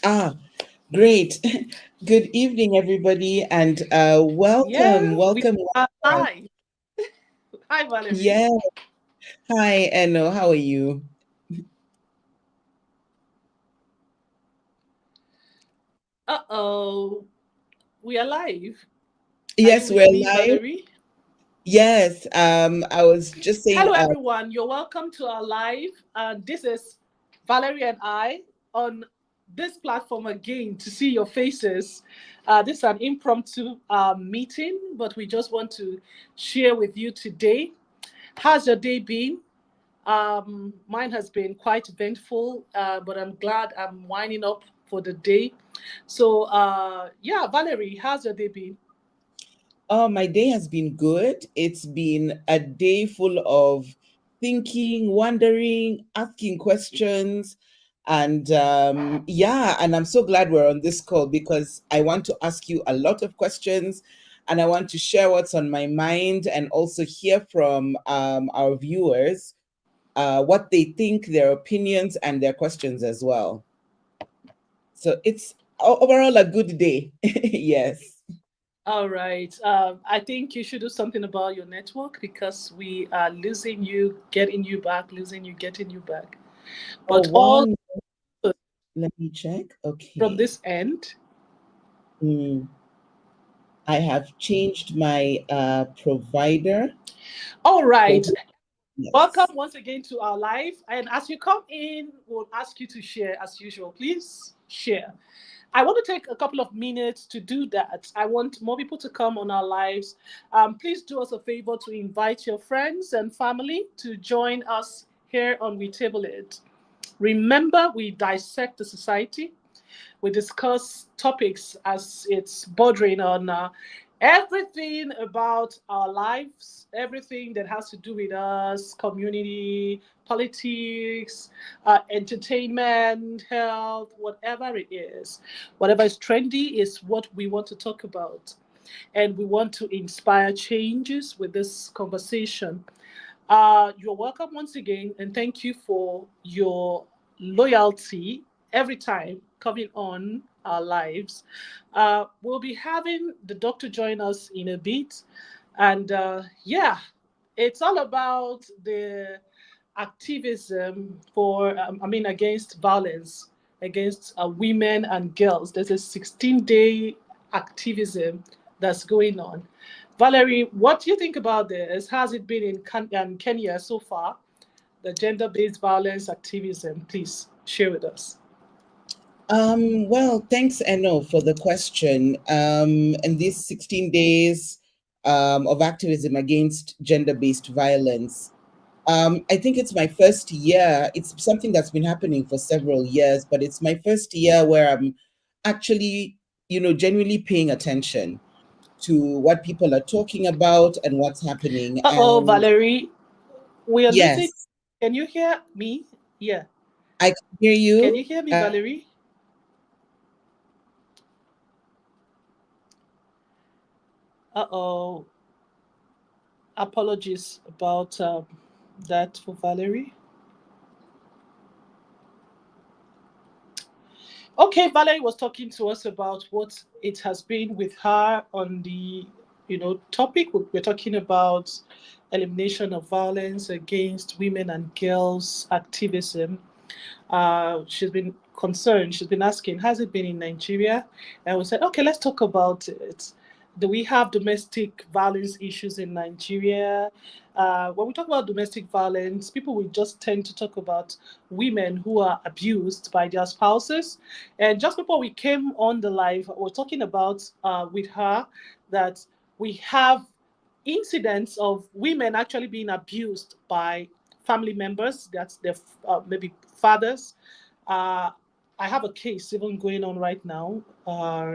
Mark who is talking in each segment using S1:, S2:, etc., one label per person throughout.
S1: Ah, great. Good evening, everybody, and welcome,
S2: Yeah, we
S1: welcome,
S2: are
S1: welcome.
S2: live. Hi, Valerie.
S1: Yeah. Hi, Eno. How are you?
S2: Uh-oh, we are live. Are you
S1: Yes, we're
S2: with me,
S1: live.
S2: Valerie?
S1: Yes. I was just saying.
S2: Hello, everyone. You're welcome to our live. This is Valerie and I on this platform again to see your faces. This is an impromptu meeting, but we just want to share with you today. How's your day been? Mine has been quite eventful, but I'm glad I'm winding up for the day. So, yeah, Valerie, how's your day been?
S1: Oh, my day has been good. It's been a day full of thinking, wondering, asking questions. And yeah, and I'm so glad we're on this call because I want to ask you a lot of questions and I want to share what's on my mind and also hear from our viewers what they think, their opinions, and their questions as well. So it's overall a good day. Yes.
S2: All right. I think you should do something about your network because we are losing you, getting you back, losing you, getting you back.
S1: Oh,
S2: But all
S1: one.
S2: good
S1: Let me check.
S2: from
S1: Okay.
S2: this end.
S1: Mm, I have changed my provider
S2: All
S1: for
S2: right. Welcome
S1: yes.
S2: once again to our live. And as you come in, we'll ask you to share as usual. Please share. I want to take a couple of minutes to do that. I want more people to come on our lives. Please do us a favor to invite your friends and family to join us here on We Table It. Remember, we dissect the society. We discuss topics as it's bordering on everything about our lives, everything that has to do with us, community, politics, entertainment, health, whatever it is. Whatever is trendy is what we want to talk about. And we want to inspire changes with this conversation. You're welcome once again, and thank you for your loyalty every time coming on our lives. We'll be having the doctor join us in a bit, and yeah, it's all about the activism for, against violence against women and girls. There's a 16-day activism that's going on. Valerie, what do you think about this? Has it been in Kenya so far? The gender based violence activism, please share with us.
S1: Well, thanks, Eno, for the question. And these 16 days of activism against gender-based violence. I think it's my first year. It's something that's been happening for several years, but it's my first year where I'm actually, genuinely paying attention to what people are talking about and what's happening.
S2: Uh oh,
S1: And
S2: Valerie, we are losing.
S1: yes,
S2: Can you hear me? Yeah.
S1: I can hear
S2: Can
S1: you.
S2: you hear me, Valerie? Uh oh. Apologies about that for Valerie. Okay, Valerie was talking to us about what it has been with her on the topic. We're talking about elimination of violence against women and girls activism. She's been concerned. She's been asking, has it been in Nigeria? And we said, okay, let's talk about it. Do we have domestic violence issues in Nigeria? When we talk about domestic violence, people will just tend to talk about women who are abused by their spouses. And just before we came on the live, we're talking about with her that we have incidents of women actually being abused by family members, that's their maybe fathers. Uh, I have a case even going on right now.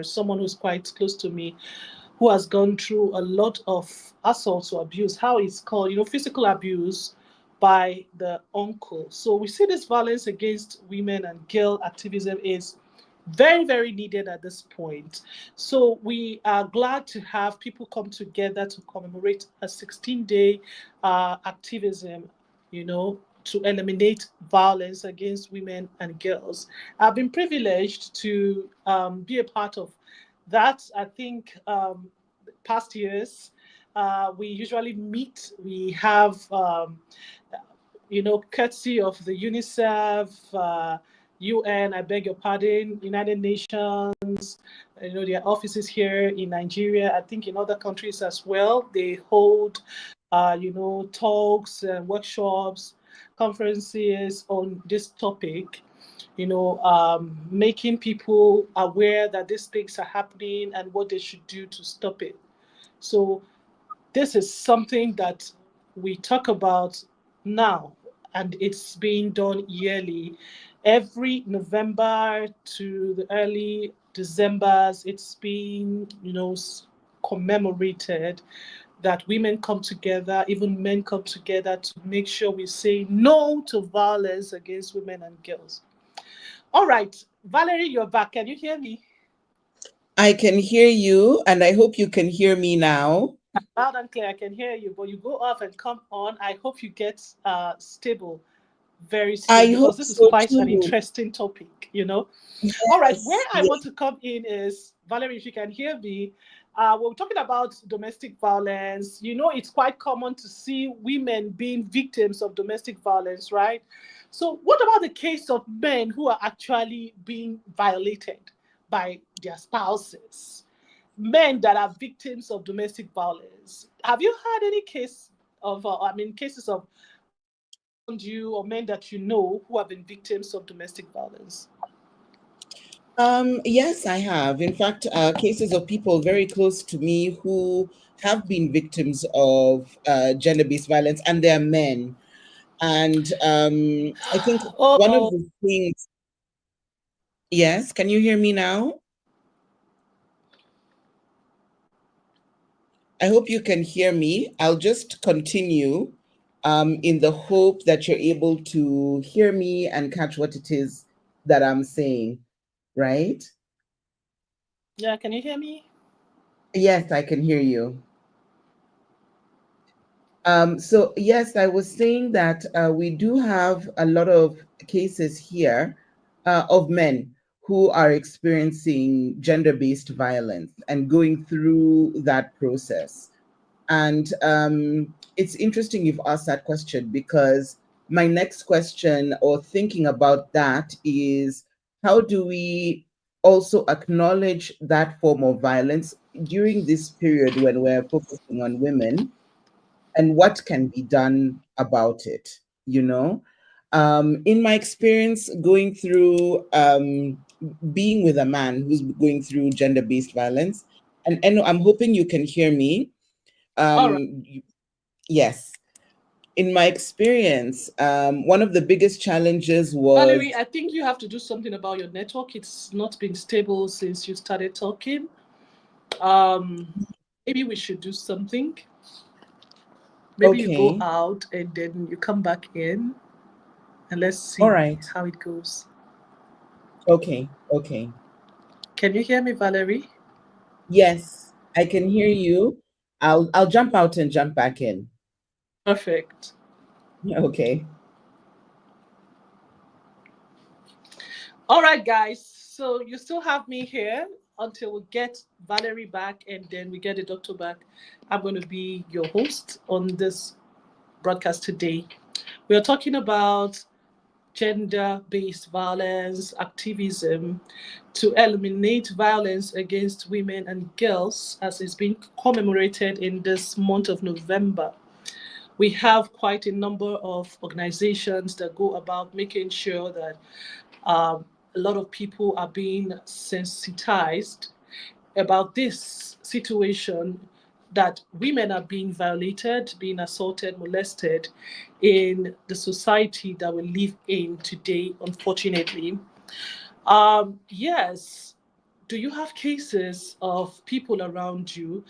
S2: Someone who's quite close to me who has gone through a lot of assault or abuse, how it's called, physical abuse by the uncle. So we see this violence against women and girl activism is very, very needed at this point. So we are glad to have people come together to commemorate a 16-day activism, you know, to eliminate violence against women and girls. I've been privileged to be a part of that. I think past years, we usually meet. We have, courtesy of the UNICEF, UN, I beg your pardon, United Nations, their offices here in Nigeria, I think in other countries as well. They hold, talks and workshops, conferences on this topic, making people aware that these things are happening and what they should do to stop it. So this is something that we talk about now, and it's being done yearly. Every November to the early Decembers, it's being, commemorated that women come together, even men come together to make sure we say no to violence against women and girls. All right, Valerie, you're back. Can you hear me?
S1: I can hear you, and I hope you can hear me now.
S2: Loud and clear, I can hear you, but you go off and come on. I hope you get stable very soon
S1: I
S2: because
S1: hope
S2: this is
S1: so
S2: quite an
S1: too.
S2: interesting topic. All right, where
S1: Yes,
S2: I
S1: yes.
S2: want to come in is Valerie, if you can hear me. We're talking about domestic violence. It's quite common to see women being victims of domestic violence, right? So, what about the case of men who are actually being violated by their spouses? Men that are victims of domestic violence. Have you had any case of, cases of men around you or men that you know who have been victims of domestic violence?
S1: Yes, I have. In fact, cases of people very close to me who have been victims of gender-based violence, and they're men. And I think one of
S2: Oh,
S1: the things, yes, can you hear me now? I hope you can hear me. I'll just continue in the hope that you're able to hear me and catch what it is that I'm saying, right?
S2: yeah, can you hear me?
S1: Yes, I can hear you. So yes, I was saying that we do have a lot of cases here of men who are experiencing gender-based violence and going through that process. And it's interesting you've asked that question because my next question or thinking about that is how do we also acknowledge that form of violence during this period when we're focusing on women and what can be done about it, you know? In my experience, going through being with a man who's going through gender based violence, and I'm hoping you can hear me.
S2: All right.
S1: Um, yes. In my experience, one of the biggest challenges
S2: Valerie,
S1: was
S2: I think you have to do something about your network. It's not been stable since you started talking. Um, Maybe we should do something. Maybe you go
S1: okay,
S2: out and then you come back in and let's
S1: all
S2: see
S1: right,
S2: how it goes.
S1: okay, okay.
S2: Can you hear me, Valerie?
S1: Yes, I can hear you. I'll jump out and jump back in.
S2: Perfect.
S1: Okay.
S2: All right, guys. So you still have me here until we get Valerie back and then we get the doctor back. I'm going to be your host on this broadcast today. We are talking about gender based violence activism to eliminate violence against women and girls as is being commemorated in this month of November. We have quite a number of organizations that go about making sure that a lot of people are being sensitized about this situation that women are being violated, being assaulted, molested in the society that we live in today, unfortunately. Yes. Do you have cases of people around you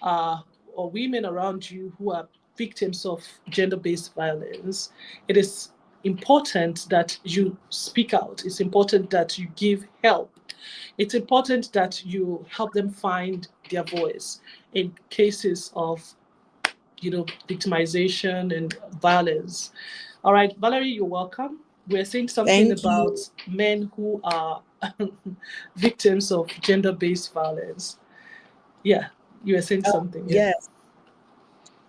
S2: or women around you who are victims of gender based violence? It is important that you speak out. It's important that you give help. It's important that you help them find their voice in cases of victimization and violence. All right, Valerie, you're welcome. We're saying something
S1: Thank
S2: about
S1: you.
S2: men who are victims of gender based violence. Yeah, you were saying something. Yeah.
S1: Yes.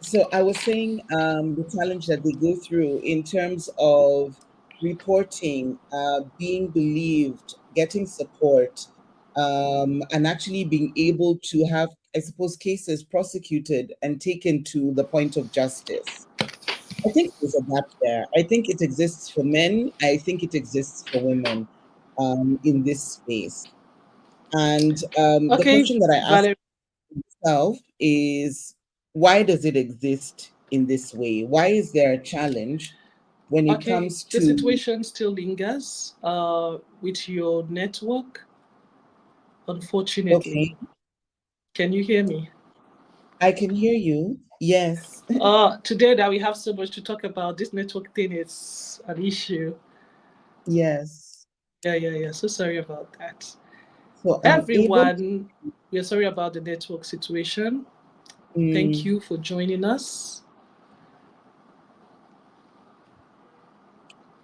S1: So I was saying the challenge that they go through in terms of reporting, being believed, getting support, and actually being able to have, I suppose, cases prosecuted and taken to the point of justice. I think there's a gap there. I think it exists for men. I think it exists for women in this space. And the
S2: Okay,
S1: question that I ask
S2: Valerie.
S1: myself is, why does it exist in this way? Why is there a challenge when it
S2: Okay,
S1: comes
S2: the
S1: to,
S2: situation still lingers with your network, unfortunately.
S1: okay,
S2: Can you hear me?
S1: I can hear you. Yes.
S2: Today that we have so much to talk about, this network thing is an issue.
S1: Yes.
S2: Yeah, yeah, yeah. So sorry about that.
S1: So I'm able
S2: Everyone, we are sorry about the network situation. Thank
S1: to,
S2: you for joining us.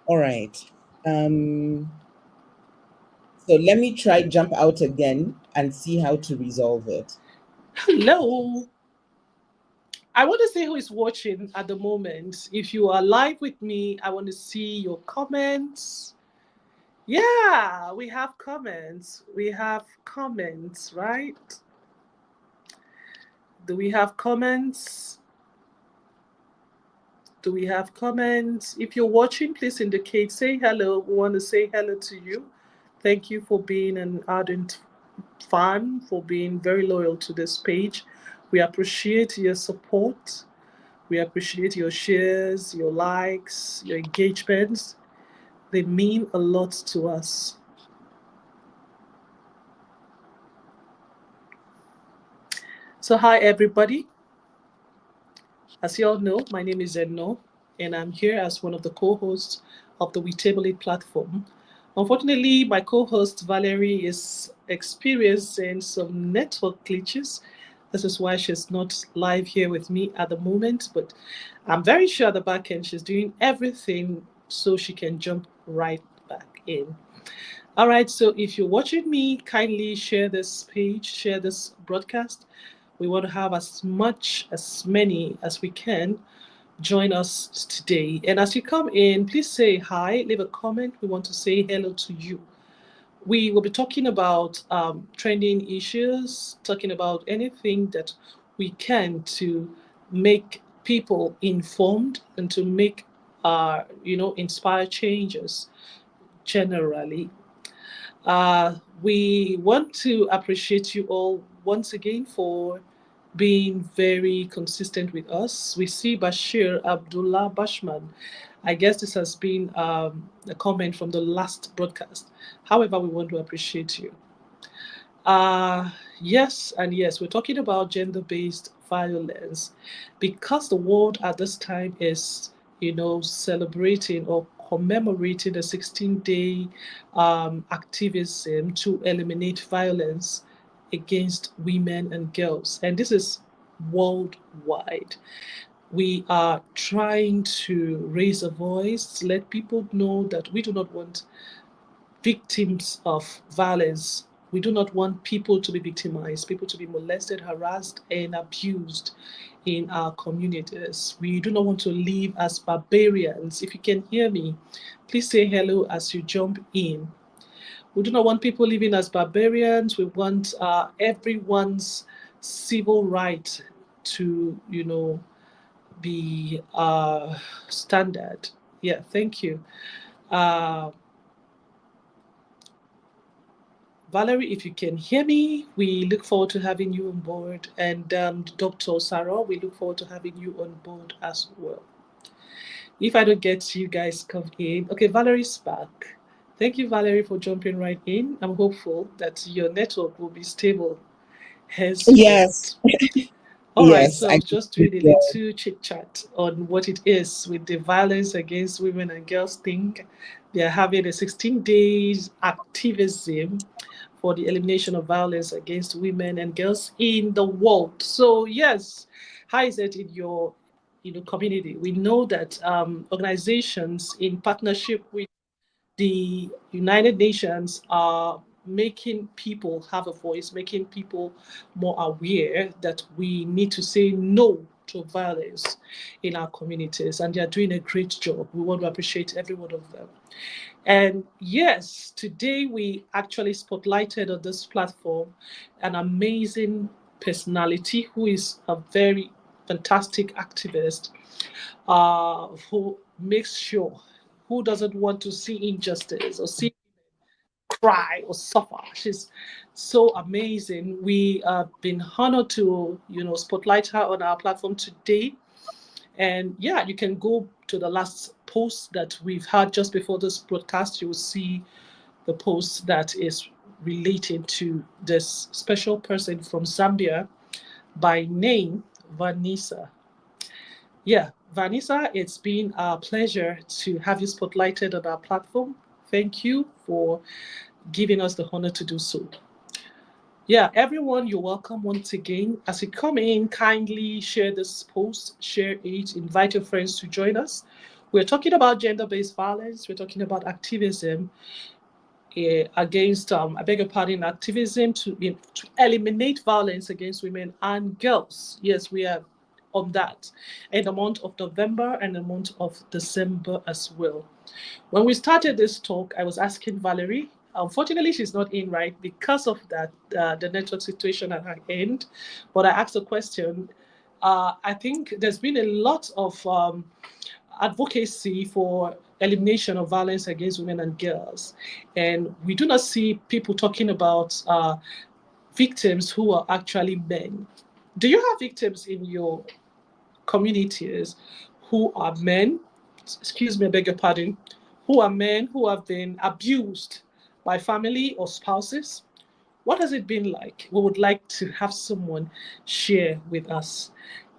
S1: all right. Um, so let me try jump out again and see how to resolve it.
S2: Hello. I want to see who is watching at the moment. If you are live with me, I want to see your comments. Yeah, we have comments. We have comments, right? Do we have comments? Do we have comments? If you're watching, please indicate, say hello. We want to say hello to you. Thank you for being an ardent fan, for being very loyal to this page. We appreciate your support. We appreciate your shares, your likes, your engagements. They mean a lot to us. So, hi everybody. As you all know, my name is Edno, and I'm here as one of the co hosts of the We Table It platform. Unfortunately, my co host Valerie is experiencing some network glitches. This is why she's not live here with me at the moment, but I'm very sure at the back end she's doing everything so she can jump right back in. All right, so if you're watching me, kindly share this page, share this broadcast. We want to have as many as we can join us today. And as you come in, please say hi, leave a comment. We want to say hello to you. We will be talking about trending issues, talking about anything that we can to make people informed and to make, inspire changes generally. We want to appreciate you all once again for being very consistent with us. We see Bashir Abdullah Bashman. I guess this has been a comment from the last broadcast. However, we want to appreciate you. Uh, yes, and yes, we're talking about gender based violence because the world at this time is, celebrating or commemorating the 16-day activism to eliminate violence against women and girls. And this is worldwide. We are trying to raise a voice, let people know that we do not want victims of violence. We do not want people to be victimized, people to be molested, harassed, and abused in our communities. We do not want to live as barbarians. If you can hear me, please say hello as you jump in. We do not want people living as barbarians. We want everyone's civil right to, be standard. Yeah, thank you. Uh, Valerie, if you can hear me, we look forward to having you on board. And Dr. Sarah, we look forward to having you on board as well. If I don't get you guys come in, okay, Valerie's back. Thank you, Valerie, for jumping right in. I'm hopeful that your network will be stable
S1: Yes.
S2: henceforth. All right,
S1: Yes.
S2: so I
S1: I
S2: was
S1: can
S2: just
S1: hear
S2: doing a
S1: you.
S2: little chit chat on what it is with the violence against women and girls thing. They are having a 16 days activism for the elimination of violence against women and girls in the world. So yes, how is it in your community. We know that organizations in partnership with the United Nations are making people have a voice, making people more aware that we need to say no to violence in our communities. And they are doing a great job. We want to appreciate every one of them. And yes, today we actually spotlighted on this platform an amazing personality who is a very fantastic activist, who makes sure, who doesn't want to see injustice or see cry or suffer. She's so amazing. We have been honored to, spotlight her on our platform today. And yeah, you can go to the last post that we've had just before this broadcast. You will see the post that is relating to this special person from Zambia by name Vanessa. Yeah, Vanessa, it's been a pleasure to have you spotlighted on our platform. Thank you for giving us the honor to do so. Yeah, everyone, you're welcome once again. As you come in, kindly share this post, share it, invite your friends to join us. We're talking about gender based violence, we're talking about activism against, I beg your pardon, activism to eliminate violence against women and girls. Yes, we are on that in the month of November and the month of December as well. When we started this talk, I was asking Valerie. Unfortunately, she's not in right because of that, the network situation at her end. But I asked a question. I think there's been a lot of advocacy for elimination of violence against women and girls. And we do not see people talking about victims who are actually men. Do you have victims in your communities who are men? Excuse me, I beg your pardon. Who are men who have been abused by family or spouses? What has it been like? We would like to have someone share with us.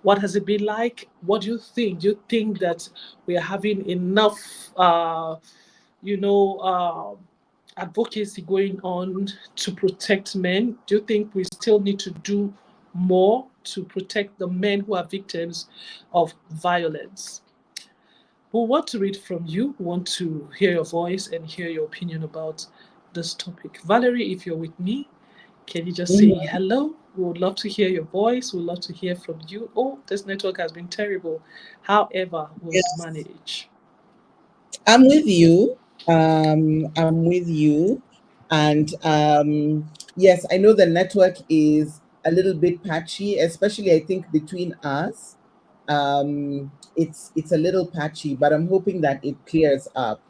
S2: What has it been like? What do you think? Do you think that we are having enough, you know, advocacy going on to protect men? Do you think we still need to do more to protect the men who are victims of violence? We want to read from you. We want to hear your voice and hear your opinion about this topic. Valerie, if you're with me, can you just say
S1: Mhm.
S2: hello? We would love to hear your voice. We would love to hear from you. Oh, this network has been terrible. However, we'll
S1: Yes,
S2: manage.
S1: I'm with you. I'm with you. And yes, I know the network is a little bit patchy, especially I think between us. It's a little patchy, but I'm hoping that it clears up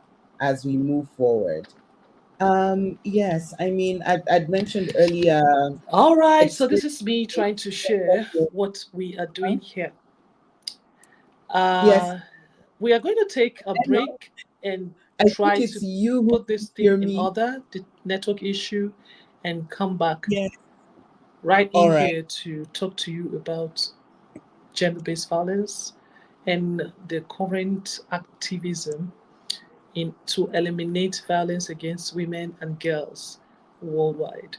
S1: as we move forward. Yes, I mean, I'd mentioned earlier
S2: All right, so this
S1: experience.
S2: is me trying to share what we are doing here.
S1: Yes,
S2: Uh, we are going to take a
S1: I know.
S2: break and
S1: I think
S2: try
S1: it's
S2: to
S1: you who
S2: put this
S1: can hear
S2: thing in
S1: me.
S2: order, the network issue, and come back
S1: Yes.
S2: right
S1: All
S2: in
S1: right.
S2: here to talk to you about gender based violence and the current activism in to eliminate violence against women and girls worldwide.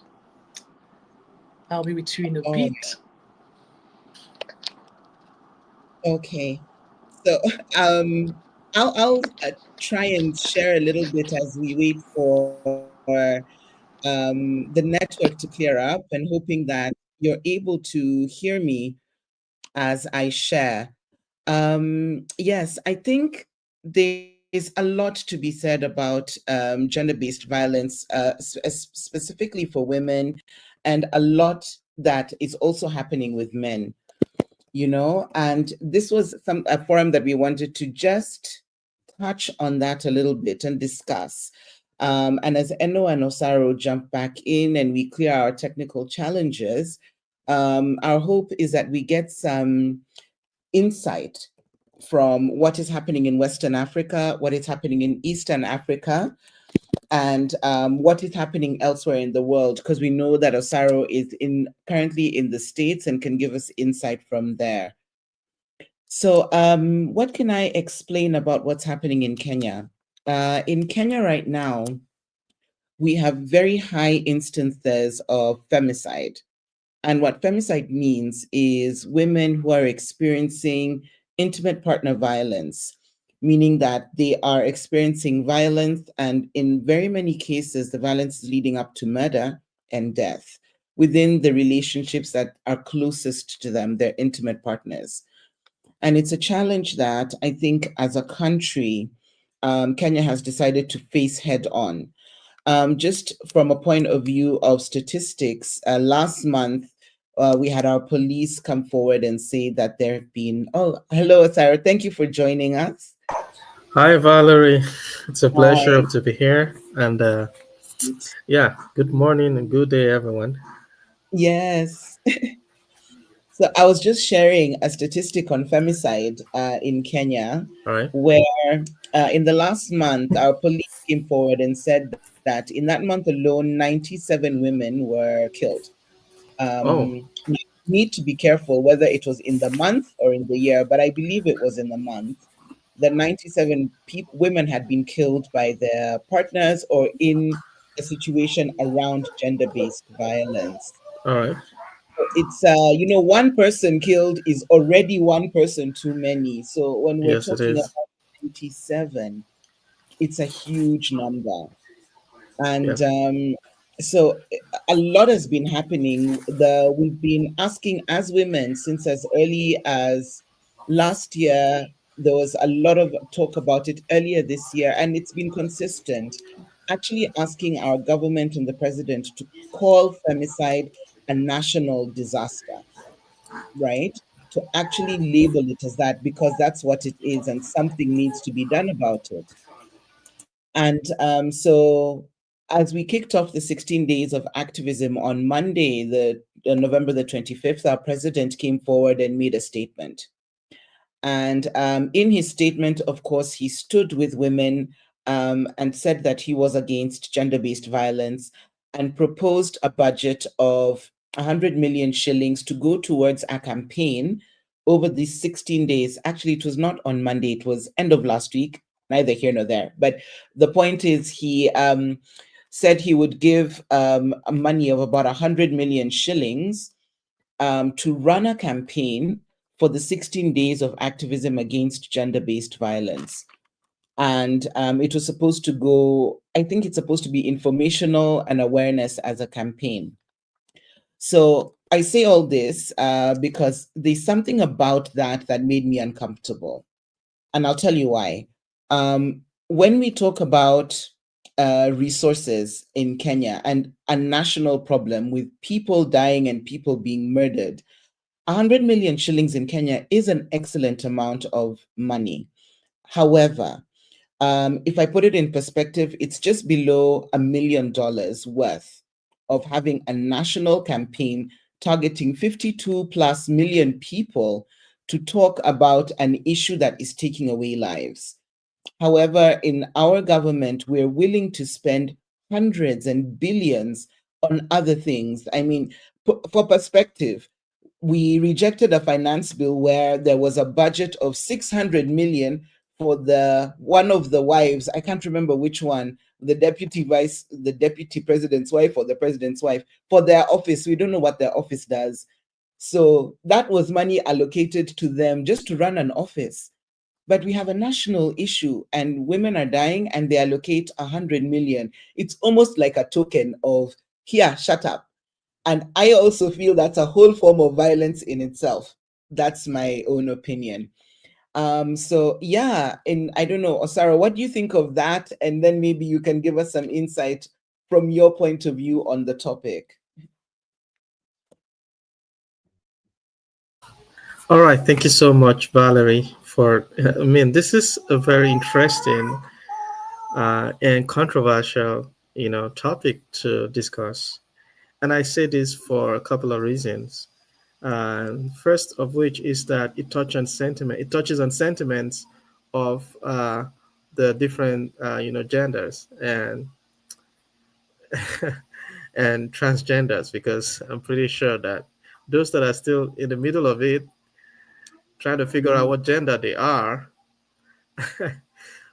S2: I'll be with you in a
S1: All right.
S2: bit.
S1: Okay. So I'll try and share a little bit as we wait for the network to clear up, and hoping that you're able to hear me as I share. Yes, I think there's a lot to be said about gender-based violence, specifically for women, and a lot that is also happening with men. And this was a forum that we wanted to just touch on that a little bit and discuss. And as Eno and Osaro jump back in and we clear our technical challenges, our hope is that we get some insight from what is happening in Western Africa, what is happening in Eastern Africa, and what is happening elsewhere in the world, because we know that Osaro is currently in the States and can give us insight from there. So, what can I explain about what's happening in Kenya? In Kenya right now, we have very high instances of femicide. And what femicide means is women who are experiencing intimate partner violence, meaning that they are experiencing violence, and in very many cases, the violence is leading up to murder and death within the relationships that are closest to them, their intimate partners. And it's a challenge that I think as a country, Kenya has decided to face head on. Just from a point of view of statistics, last month we had our police come forward and say that there have been, oh, hello, Sarah. Thank you for joining us.
S3: Hi, Valerie. It's a pleasure
S1: Hi.
S3: to be here. And yeah, good morning and good day, everyone.
S1: Yes. So I was just sharing a statistic on femicide in Kenya,
S3: All right.
S1: where in the last month, our police came forward and said that in that month alone, 97 women were killed.
S3: Oh,
S1: Now, you need to be careful whether it was in the month or in the year, but I believe it was in the month. The 97 women had been killed by their partners or in a situation around gender based violence.
S3: all right.
S1: It's one person killed is already one person too many. So when we're
S3: Yes, it
S1: talking
S3: is.
S1: about 97, it's a huge number.
S3: Yeah.
S1: And so a lot has been happening. We've been asking as women since as early as last year. There was a lot of talk about it earlier this year, and it's been consistent. Actually, asking our government and the president to call femicide a national disaster, right? To actually label it as that, because that's what it is, and something needs to be done about it. And so, as we kicked off the 16 days of activism on Monday, November the 25th, our president came forward and made a statement. And in his statement, of course, he stood with women and said that he was against gender based violence and proposed a budget of 100 million shillings to go towards a campaign over these 16 days. Actually, it was not on Monday, it was end of last week, neither here nor there. But the point is, he said he would give a money of about 100 million shillings to run a campaign for the 16 days of activism against gender based violence. And it was supposed to go, I think it's supposed to be informational and awareness as a campaign. So I say all this because there's something about that that made me uncomfortable. And I'll tell you why. When we talk about resources in Kenya and a national problem with people dying and people being murdered, 100 million shillings in Kenya is an excellent amount of money. However, if I put it in perspective, it's just below $1 million worth of having a national campaign targeting 52 plus million people to talk about an issue that is taking away lives. However, in our government, we're willing to spend hundreds and billions on other things. I mean, for perspective, we rejected a finance bill where there was a budget of 600 million for the one of the wives, I can't remember which one, the deputy president's wife or the president's wife, for their office. We don't know what their office does. So that was money allocated to them just to run an office. But we have a national issue and women are dying and they allocate 100 million. It's almost like a token of, here, shut up. And I also feel that's a whole form of violence in itself. That's my own opinion. So yeah, and I don't know, Osara, what do you think of that? And then maybe you can give us some insight from your point of view on the topic.
S3: All right. Thank you so much, Valerie, for. I mean, this is a very interesting and controversial, topic to discuss. And I say this for a couple of reasons. First of which is that it touches on sentiment. It touches on sentiments of the different, genders and transgenders, because I'm pretty sure that those that are still in the middle of it, trying to figure out
S1: Mm,
S3: what gender they are,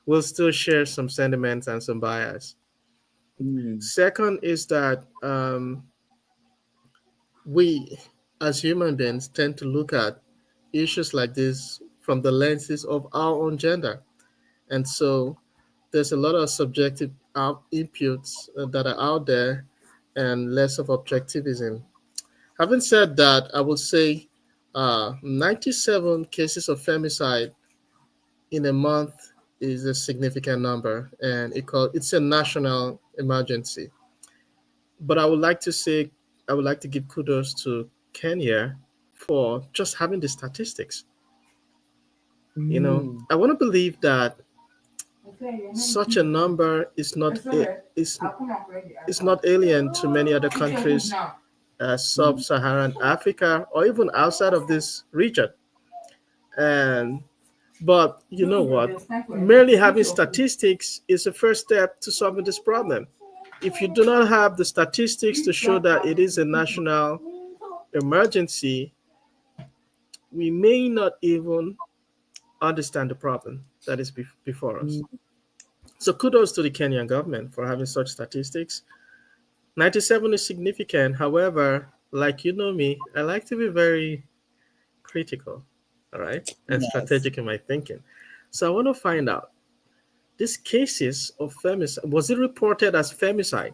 S3: will still share some sentiments and some bias.
S1: mm,
S3: Second is that we, as human beings, tend to look at issues like this from the lenses of our own gender. And so there's a lot of subjective inputs that are out there and less of objectivism. Having said that, I would say 97 cases of femicide in a month is a significant number, and it's a national emergency. But I would like to give kudos to Kenya for just having the statistics.
S1: Mm.
S3: I want to believe that such a number is not alien to many other countries,
S1: Mm.
S3: sub-Saharan Africa, or even outside of this region. And but you know what? Merely having statistics is a first step to solving this problem. If you do not have the statistics to show that it is a national emergency, we may not even understand the problem that is before us.
S1: Mm.
S3: So kudos to the Kenyan government for having such statistics. 97 is significant. However, like you know me, I like to be very critical, all right, and
S1: Yes.
S3: strategic in my thinking. So I want to find out these cases of femicide, was it reported as femicide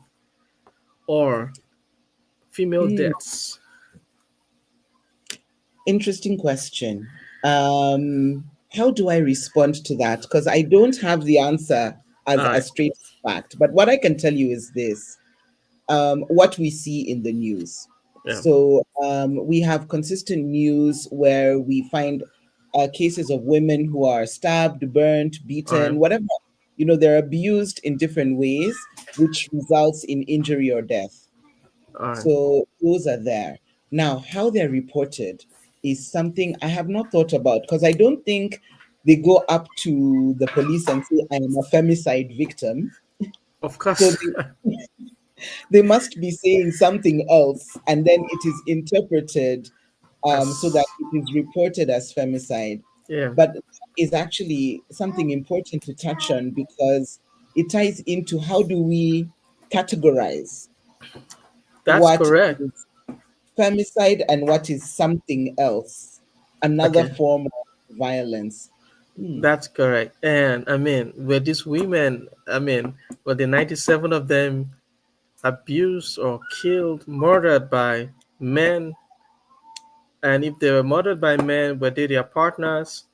S3: or female
S1: Mm.
S3: deaths?
S1: Interesting question. How do I respond to that? Because I don't have the answer
S3: All
S1: as a
S3: right.
S1: straight fact. But what I can tell you is this, what we see in the news.
S3: Yeah.
S1: So we have consistent news where we find cases of women who are stabbed, burnt,
S3: All right.
S1: beaten, whatever. They're abused in different ways, which results in injury or death.
S3: All right.
S1: So those are there. Now, how they're reported is something I have not thought about because I don't think they go up to the police and say, I am a femicide victim.
S3: Of
S1: So
S3: course.
S1: they must be saying something else, and then it is interpreted so that
S3: As,
S1: it is reported as femicide.
S3: yeah,
S1: But that is actually something important to touch on because it ties into how do we categorize
S3: that's
S1: what
S3: correct.
S1: is femicide and what is something else, another
S3: Okay,
S1: form of violence. Hmm.
S3: that's correct. And I mean, were these women, I mean, were the 97 of them abused or killed, murdered by men? And if they were murdered by men, were they their partners?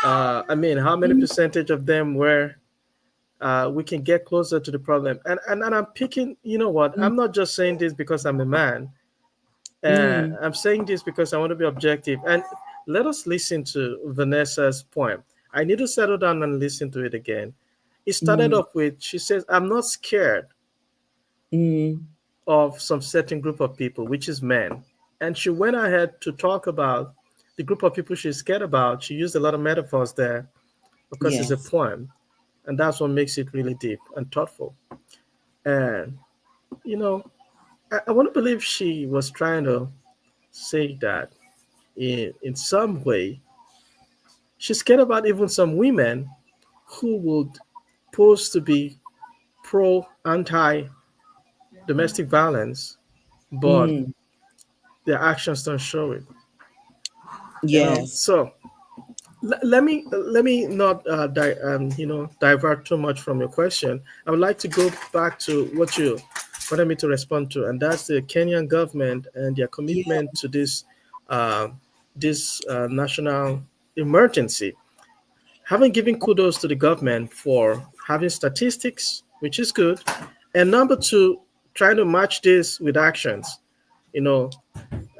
S3: I mean, how many
S1: Mm,
S3: percentage of them were? We can get closer to the problem. And I'm picking, you know what?
S1: mm,
S3: I'm not just saying this because I'm a man.
S1: mm,
S3: I'm saying this because I want to be objective. And let us listen to Vanessa's poem. I need to settle down and listen to it again. It started
S1: mm,
S3: off with, she says, I'm not scared
S1: mm.
S3: of some certain group of people, which is men. And she went ahead to talk about the group of people she's scared about. She used a lot of metaphors there because it's a
S1: Yes.
S3: poem. And that's what makes it really deep and thoughtful. And, you know, I want to believe she was trying to say that in some way, she's scared about even some women who would pose to be pro anti domestic violence, but
S1: Mm,
S3: their actions don't show it.
S1: yes.
S3: So let me not divert too much from your question. I would like to go back to what you wanted me to respond to, and that's the Kenyan government and their
S1: Yeah.
S3: commitment to uh, this national emergency. Having given kudos to the government for having statistics, which is good, and number two, trying to match this with actions. You know,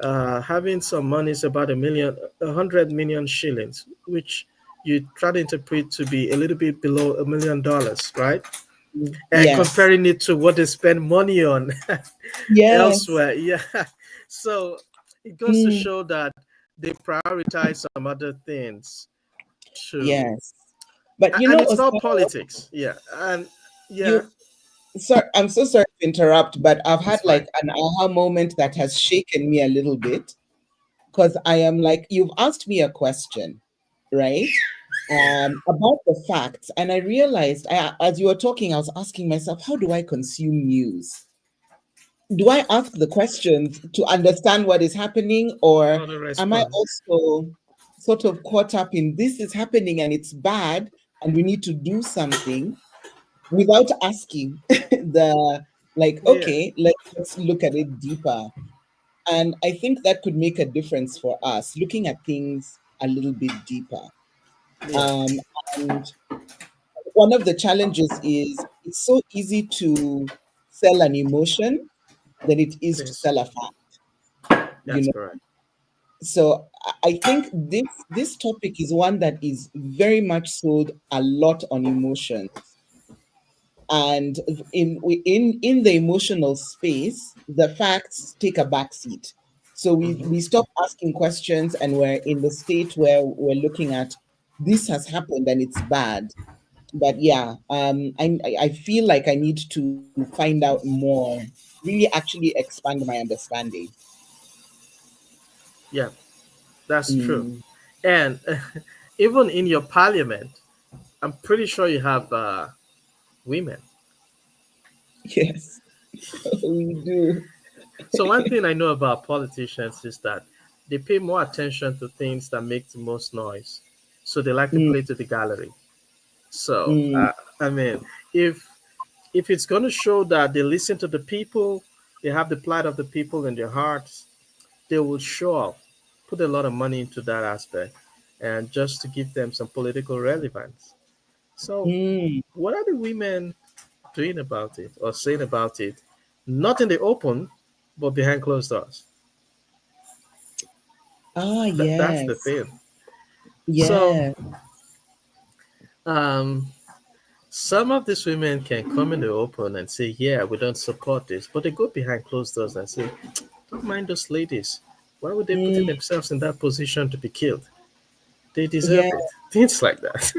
S3: having some money is about 100 million shillings, which you try to interpret to be a little bit below $1 million, right? And
S1: Yes.
S3: comparing it to what they spend money on
S1: Yes.
S3: elsewhere, yeah. So it goes to
S1: Mm,
S3: show that they prioritize some other things to,
S1: yes. But
S3: and it's not
S1: Oscar,
S3: politics, yeah, and yeah,
S1: you sorry, I'm so sorry to interrupt, but I've
S3: it's
S1: had
S3: fine.
S1: like an aha moment that has shaken me a little bit because I am like, you've asked me a question, right? About the facts. And I realized as you were talking, I was asking myself, how do I consume news? Do I ask the questions to understand what is happening, or
S3: Not a
S1: am I
S3: response.
S1: also sort of caught up in this is happening and it's bad and we need to do something without asking the like,
S3: Yeah,
S1: okay, let's look at it deeper. And I think that could make a difference for us, looking at things a little bit deeper.
S3: yeah,
S1: Um, and one of the challenges is it's so easy to sell an emotion than it
S3: it
S1: is to
S3: is.
S1: sell a fact, you
S3: That's
S1: know.
S3: correct.
S1: So I think this topic is one that is very much sold a lot on emotions, and in the emotional space, the facts take a backseat. So we
S3: Hmm.
S1: stop asking questions, and we're in the state where we're looking at this has happened and it's bad. But yeah, I feel like I need to find out more, really actually expand my understanding.
S3: Yeah, that's true.
S1: Mm,
S3: And even in your parliament, I'm pretty sure you have women.
S1: yes, we do.
S3: So one thing I know about politicians is that they pay more attention to things that make the most noise. So they like to
S1: Mm,
S3: play to the gallery. So
S1: mm,
S3: I mean, if if it's going to show that they listen to the people, they have the plight of the people in their hearts, they will show up, put a lot of money into that aspect, and just to give them some political relevance. So,
S1: mm.
S3: what are the women doing about it or saying about it? Not in the open, but behind closed doors.
S1: Ah,
S3: That's the
S1: yes,
S3: thing. So,
S1: yeah.
S3: um, some of these women can come in the open and say, "Yeah, we don't support this," but they go behind closed doors and say, "Don't mind those ladies. Why would they put
S1: Mm,
S3: themselves in that position to be killed? They
S1: yeah.
S3: deserve it." Things like that.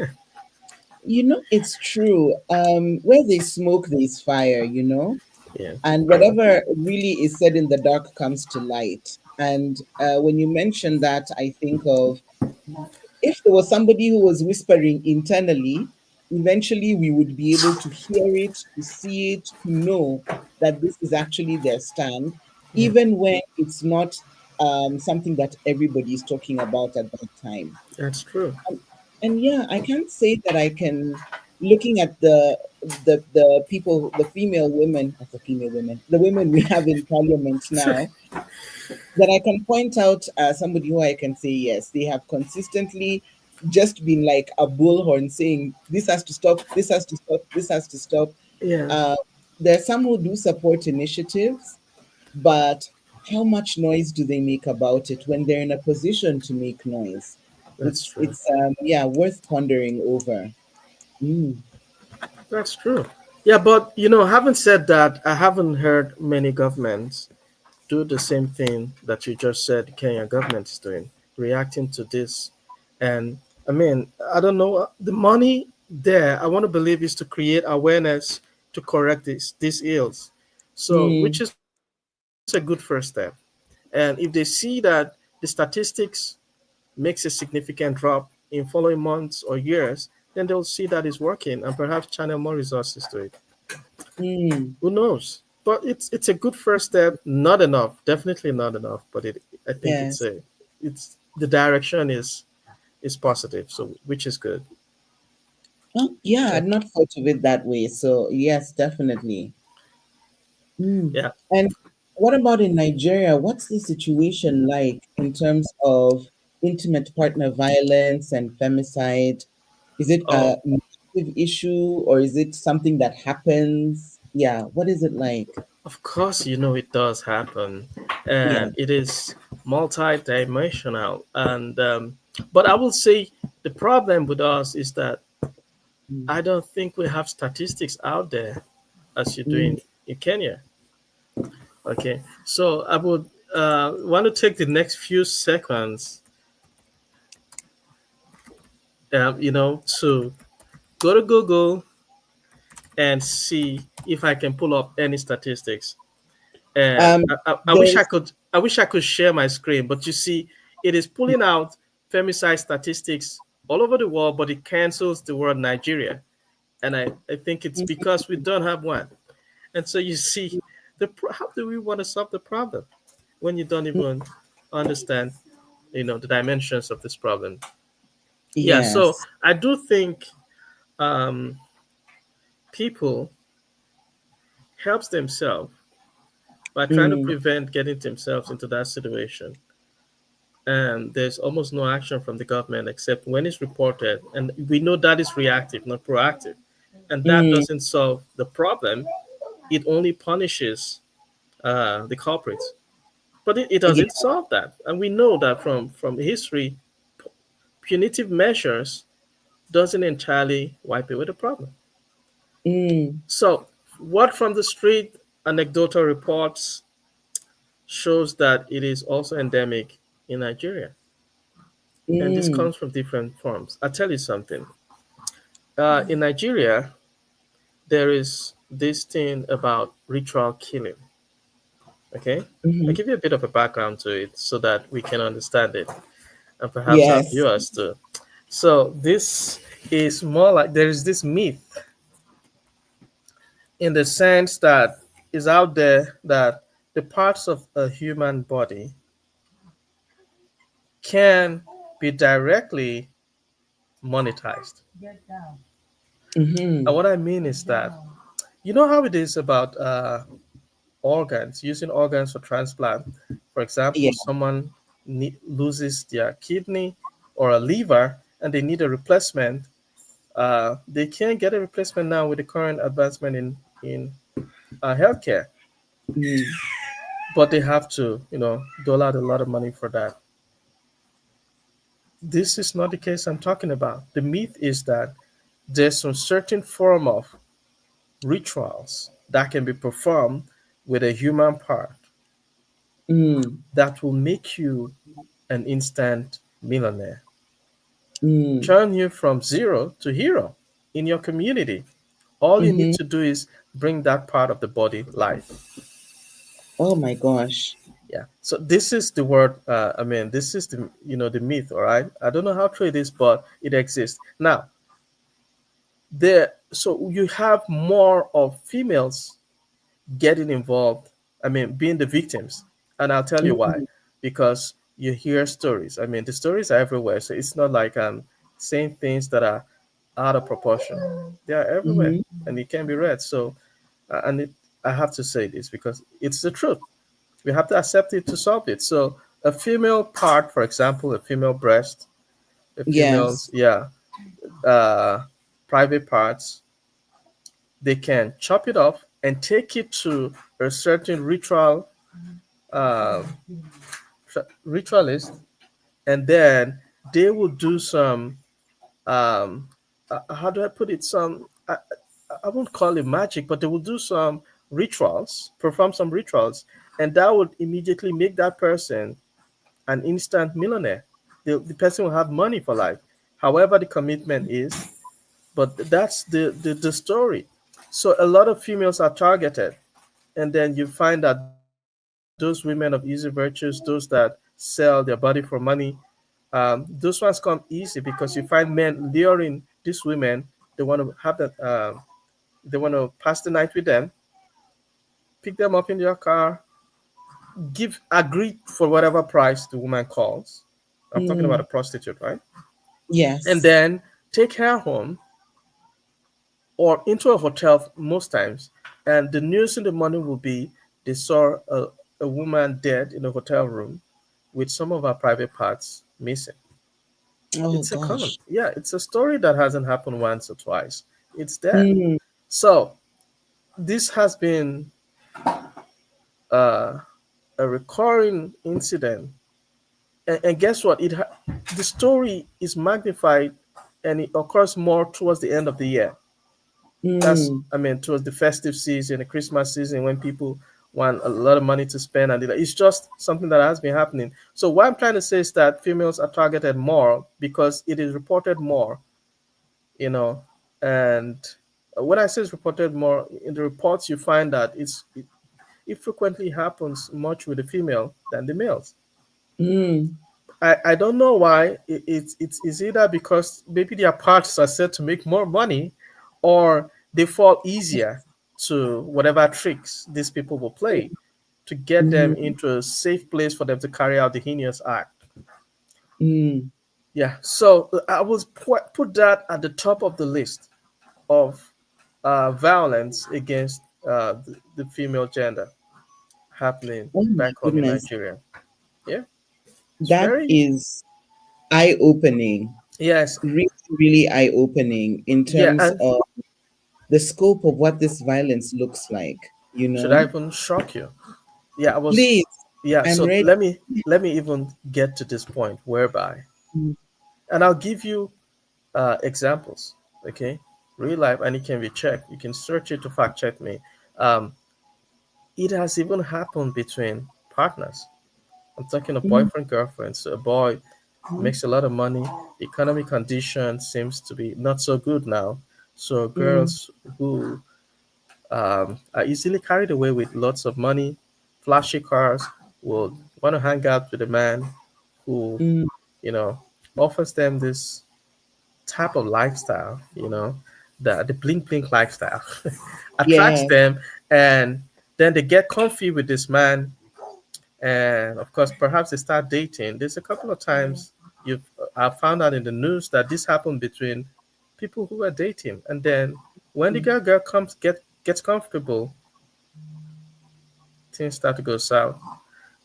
S1: It's true. Where there's smoke, there's fire,
S3: Yeah,
S1: and whatever really is said in the dark comes to light. And when you mention that, I think of if there was somebody who was whispering internally, eventually we would be able to hear it, to see it, to know that this is actually their stand,
S3: yeah,
S1: even when it's not something that everybody is talking about at that time.
S3: that's true.
S1: Um, and yeah, I can't say that I can, looking at the people, the female women, not the female women, the women we have in parliament now, that I can point out somebody who I can say, yes, they have consistently just been like a bullhorn saying, this has to stop, this has to stop, this has to stop.
S3: Yeah,
S1: Uh, there are some who do support initiatives, but how much noise do they make about it when they're in a position to make noise?
S3: that's true.
S1: It's yeah, worth pondering over. Mm.
S3: That's true. Yeah, but having said that, I haven't heard many governments do the same thing that you just said Kenya government is doing, reacting to this. And I mean, I don't know, the money there, I want to believe is to create awareness to correct these ills. So, which
S1: Mm.
S3: is a good first step. And if they see that the statistics makes a significant drop in following months or years, then they'll see that it's working and perhaps channel more resources to it.
S1: Mm.
S3: Who knows? But it's a good first step. Not enough, definitely not enough. But I think
S1: Yes.
S3: it's the direction is positive. So which is good.
S1: Oh, yeah,
S3: Yeah,
S1: I'd not thought of it that way. So yes, definitely. Mm.
S3: yeah.
S1: And what about in Nigeria? What's the situation like in terms of intimate partner violence and femicide? Is it a
S3: Oh,
S1: massive issue or is it something that happens? Yeah, what is it like?
S3: of course, it does happen,
S1: Yeah.
S3: and it is multidimensional. And but I will say the problem with us is that
S1: Mm.
S3: I don't think we have statistics out there as you're
S1: Mm.
S3: doing in Kenya. Okay, so I would want to take the next few seconds, to go to Google and see if I can pull up any statistics. And
S1: Um,
S3: I wish I
S1: there's
S3: could. I wish I could share my screen, but you see, it is pulling out femicide statistics all over the world, but it cancels the word Nigeria, and I think it's because we don't have one. And so you see, how do we want to solve the problem when you don't even understand? the dimensions of this problem. Yeah, so
S1: Yes.
S3: I do think um, people helps themselves by trying to
S1: Mm,
S3: prevent getting themselves into that situation. And there's almost no action from the government except when it's reported. And we know that is reactive, not proactive. And that
S1: mm,
S3: doesn't solve the problem, it only punishes the culprits. But it
S1: yeah.
S3: doesn't solve that. And we know that from history, punitive measures doesn't entirely wipe away the problem.
S1: Mm,
S3: So, what from the street anecdotal reports shows that it is also endemic in Nigeria. And this
S1: mm,
S3: comes from different forms. I'll tell you something. In Nigeria, there is this thing about ritual killing. Okay? I'll
S1: mhm.
S3: give you a bit of a background to it so that we can understand it, and perhaps our
S1: Yes.
S3: viewers too. So, this is more like there is this myth in the sense that is out there that the parts of a human body can be directly monetized. And
S1: Mhm.
S3: what I mean is that you know how it is about organs, using organs for transplant. For example,
S1: Yeah.
S3: someone loses their kidney or a liver and they need a replacement. They can't get a replacement now with the current advancement in healthcare,
S1: Mm,
S3: but they have to, dole out a lot of money for that. This is not the case I'm talking about. The myth is that there's some certain form of rituals that can be performed with a human part
S1: mm,
S3: that will make you an instant millionaire,
S1: mm,
S3: turn you from zero to hero in your community. All you need
S1: mhm.
S3: to do is bring that part of the body life.
S1: Oh my gosh.
S3: Yeah. So this is the word. This is the myth. All right. I don't know how true it is, but it exists now. There. So you have more of females getting involved, being the victims. And I'll tell you why.
S1: Mm,
S3: Because you hear stories. The stories are everywhere. So it's not like I'm saying things that are out of proportion. They are everywhere
S1: mhm.
S3: and it can be read. So, I have to say this because it's the truth. We have to accept it to solve it. So, a female part, for example, a female breast, a female's,
S1: Yes.
S3: yeah, uh, private parts, they can chop it off and take it to a certain uh, ritualist, and then they will do some how do I put it? I won't call it magic, but they will do some rituals, perform some rituals, and that would immediately make that person an instant millionaire. The person will have money for life, however the commitment is. But that's the story. So a lot of females are targeted, and then you find that those women of easy virtues, those that sell their body for money, those ones come easy because you find men luring these women. They want to have that. They want to pass the night with them, pick them up in their car, give agree for whatever price the woman calls. I'm talking about a
S1: Mm,
S3: prostitute, right? And
S1: yes.
S3: then take her home or into a hotel most times. And the news in the morning will be they saw a woman dead in a hotel room with some of her private parts missing.
S1: Oh
S3: It's a common,
S1: gosh.
S3: yeah, it's a story that hasn't happened once or twice. It's there.
S1: Mm,
S3: So this has been uh, a recurring incident, and guess what? The story is magnified, and it occurs more towards the end of the year. That's
S1: mm,
S3: towards the festive season, the Christmas season, when people want a lot of money to spend, and it's just something that has been happening. So what I'm trying to say is that females are targeted more because it is reported more, you know, and when I say it's reported more in the reports, you find that it frequently happens much with the female than the males.
S1: mm,
S3: I don't know why. It's either because maybe their parts are set to make more money, or they fall easier to whatever tricks these people will play to get them
S1: mhm.
S3: into a safe place for them to carry out the heinous act.
S1: Mm.
S3: Yeah, so I will put that at the top of the list of violence against the female gender happening
S1: Oh my
S3: back home in
S1: goodness.
S3: Nigeria. Yeah, it's
S1: That
S3: very,
S1: is eye opening.
S3: yes,
S1: Really, really eye opening in
S3: yeah.
S1: terms
S3: And
S1: of the scope of what this violence looks like, you
S3: should I
S1: know?
S3: even shock you? Yeah, I was,
S1: Please,
S3: yeah.
S1: I'm
S3: So
S1: ready.
S3: let me even get to this point whereby,
S1: Mm,
S3: and I'll give you examples, okay, real life, and it can be checked. You can search it to fact check me. Um, it has even happened between partners. I'm talking of
S1: mm,
S3: boyfriend girlfriend. So a boy
S1: mm,
S3: makes a lot of money. Economic condition seems to be not so good now. So
S1: mm,
S3: girls who are easily carried away with lots of money, flashy cars, will want to hang out with a man who,
S1: mm.
S3: you know, offers them this type of lifestyle, the blink blink lifestyle attracts
S1: Yeah.
S3: them, and then they get comfy with this man, and of course perhaps they start dating. There's a couple of times you've I found out in the news that this happened between people who are dating, and then when the girl comes gets comfortable, things start to go south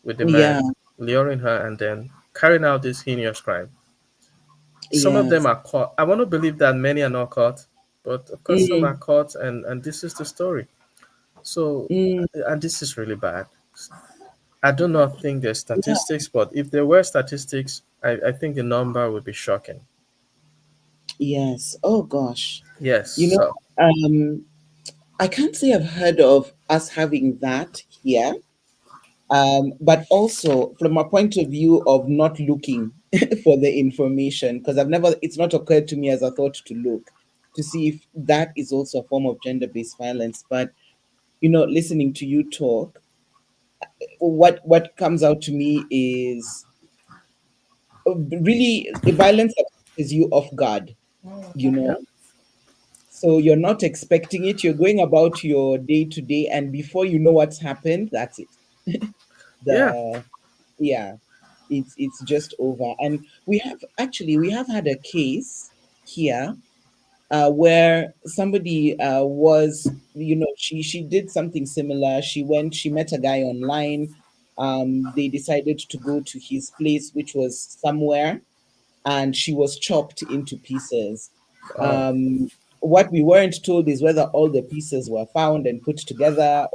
S3: with the
S1: Yeah.
S3: man luring her and then carrying out this heinous crime. Some of them
S1: Yes.
S3: are caught. I want to believe that many are not caught, but of course some are
S1: Mm,
S3: caught, and this is the story. So,
S1: mm.
S3: and this is really bad. I do not think there's
S1: Yeah.
S3: statistics, but if there were statistics, I think the number would be shocking.
S1: Yes. Oh gosh.
S3: Yes.
S1: You know,
S3: So,
S1: I can't say I've heard of us having that here. But also from a point of view of not looking for the information, because it's not occurred to me as a thought to look to see if that is also a form of gender-based violence. But listening to you talk, what comes out to me is really a violence that is you off guard, you
S3: yeah,
S1: know. So you're not expecting it. You're going about your day to day, and before you know what's happened, that's it.
S3: yeah,
S1: The Yeah, it's just over. And we have had a case here where somebody was, she did something similar. She met a guy online. They decided to go to his place, which was somewhere, and she was chopped into pieces.
S3: oh,
S1: What we weren't told is whether all the pieces were found and put together,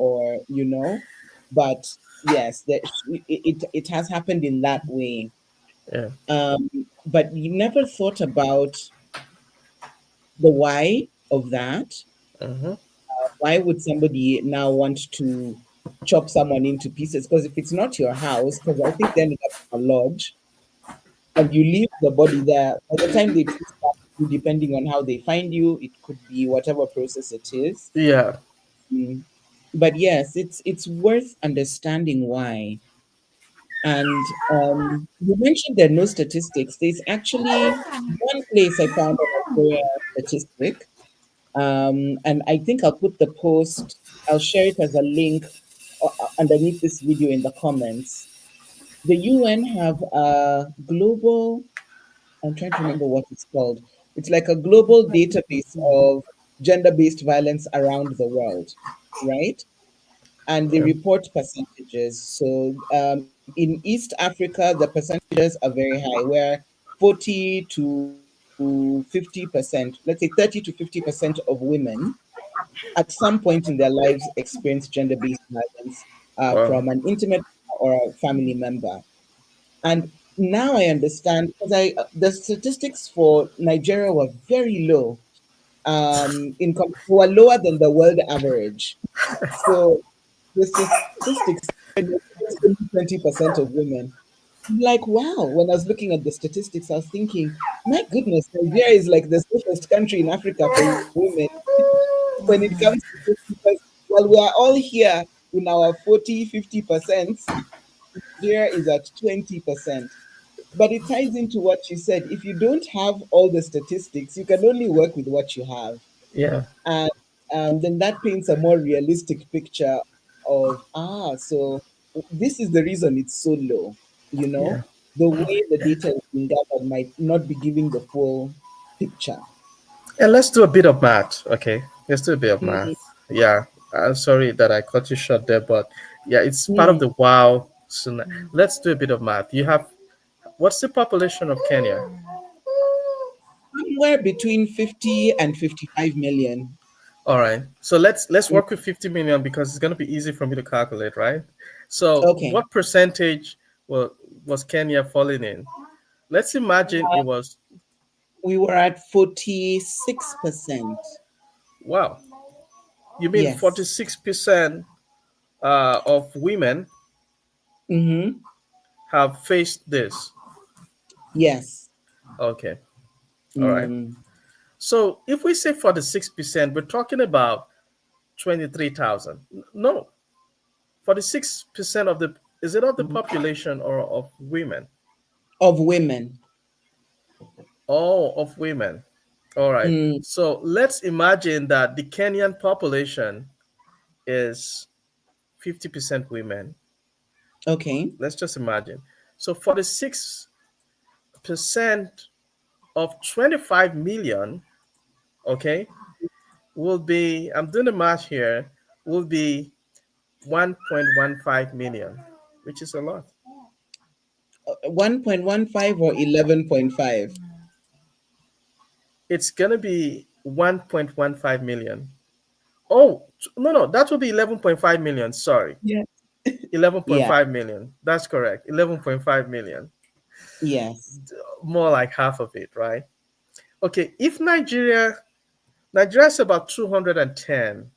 S1: but yes, it has happened in that way.
S3: yeah,
S1: But you never thought about the why of that.
S3: mm-hmm,
S1: Why would somebody now want to chop someone into pieces? Because if it's not your house, because I think they ended up in a lodge, and you leave the body there, by the time they trace back to you, depending on how they find you, it could be whatever process it is.
S3: yeah,
S1: Mm. But yes, it's worth understanding why. And you mentioned there are no statistics. There's actually one place I found a Nigeria statistic, and I think I'll put the post. I'll share it as a link underneath this video in the comments. The UN have a global. I'm trying to remember what it's called. It's like a global database of gender-based violence around the world, right? And they
S3: yeah,
S1: report percentages. So in East Africa, the percentages are very high, where 40 to 50%, let's say 30 to 50% of women at some point in their lives experience gender-based violence from
S3: wow,
S1: an intimate or a family member. And now I understand because the statistics for Nigeria were very low, were lower than the world average. So the statistics it's only 20% of women. I'm like, wow, when I was looking at the statistics, I was thinking, my goodness, Nigeria is like the safest country in Africa for women when it comes to this, because while we are all here in our 40, 50%, Nigeria is at 20%. But it ties into what you said. If you don't have all the statistics, you can only work with what you have.
S3: yeah,
S1: And then that paints a more realistic picture of, so this is the reason it's so low, you
S3: yeah,
S1: know? the way the data is being gathered might not be giving the full picture.
S3: And let's do a bit of math, okay? Let's do a bit of math.
S1: Mm,
S3: Yeah, I'm sorry that I cut you short there, but yeah, it's part of
S1: mm.
S3: the wow. Let's do a bit of math. You have, what's the population of Kenya?
S1: Somewhere between 50 and 55 million.
S3: All right. So let's
S1: Mm,
S3: work with 50 million because it's going to be easy for me to calculate, right? So
S1: okay.
S3: what percentage was Kenya falling in? Let's imagine it was,
S1: We were at 46%.
S3: wow. You mean
S1: Yes.
S3: 46% of women
S1: Mm-hmm.
S3: have faced this?
S1: Yes.
S3: Okay. All right.
S1: Mm,
S3: So if we say 46%, we're talking about 23,000. No, 46% of the, is it of the
S1: mhm.
S3: population or of women?
S1: Of women.
S3: Oh, of women. All right.
S1: Mm,
S3: So let's imagine that the Kenyan population is 50% women.
S1: okay.
S3: Let's just imagine. So 46% of 25 million, okay, will be, I'm doing the math here, will be 1.15 million, which is a lot.
S1: 1.15 or 11.5.
S3: It's going to be 1.15 million. Oh, no, no, that will be 11.5 million. Sorry.
S1: Yeah. Yeah.
S3: 11.5 million. That's correct. 11.5 million.
S1: Yes.
S3: More like half of it, right? Okay, if Nigeria is about 210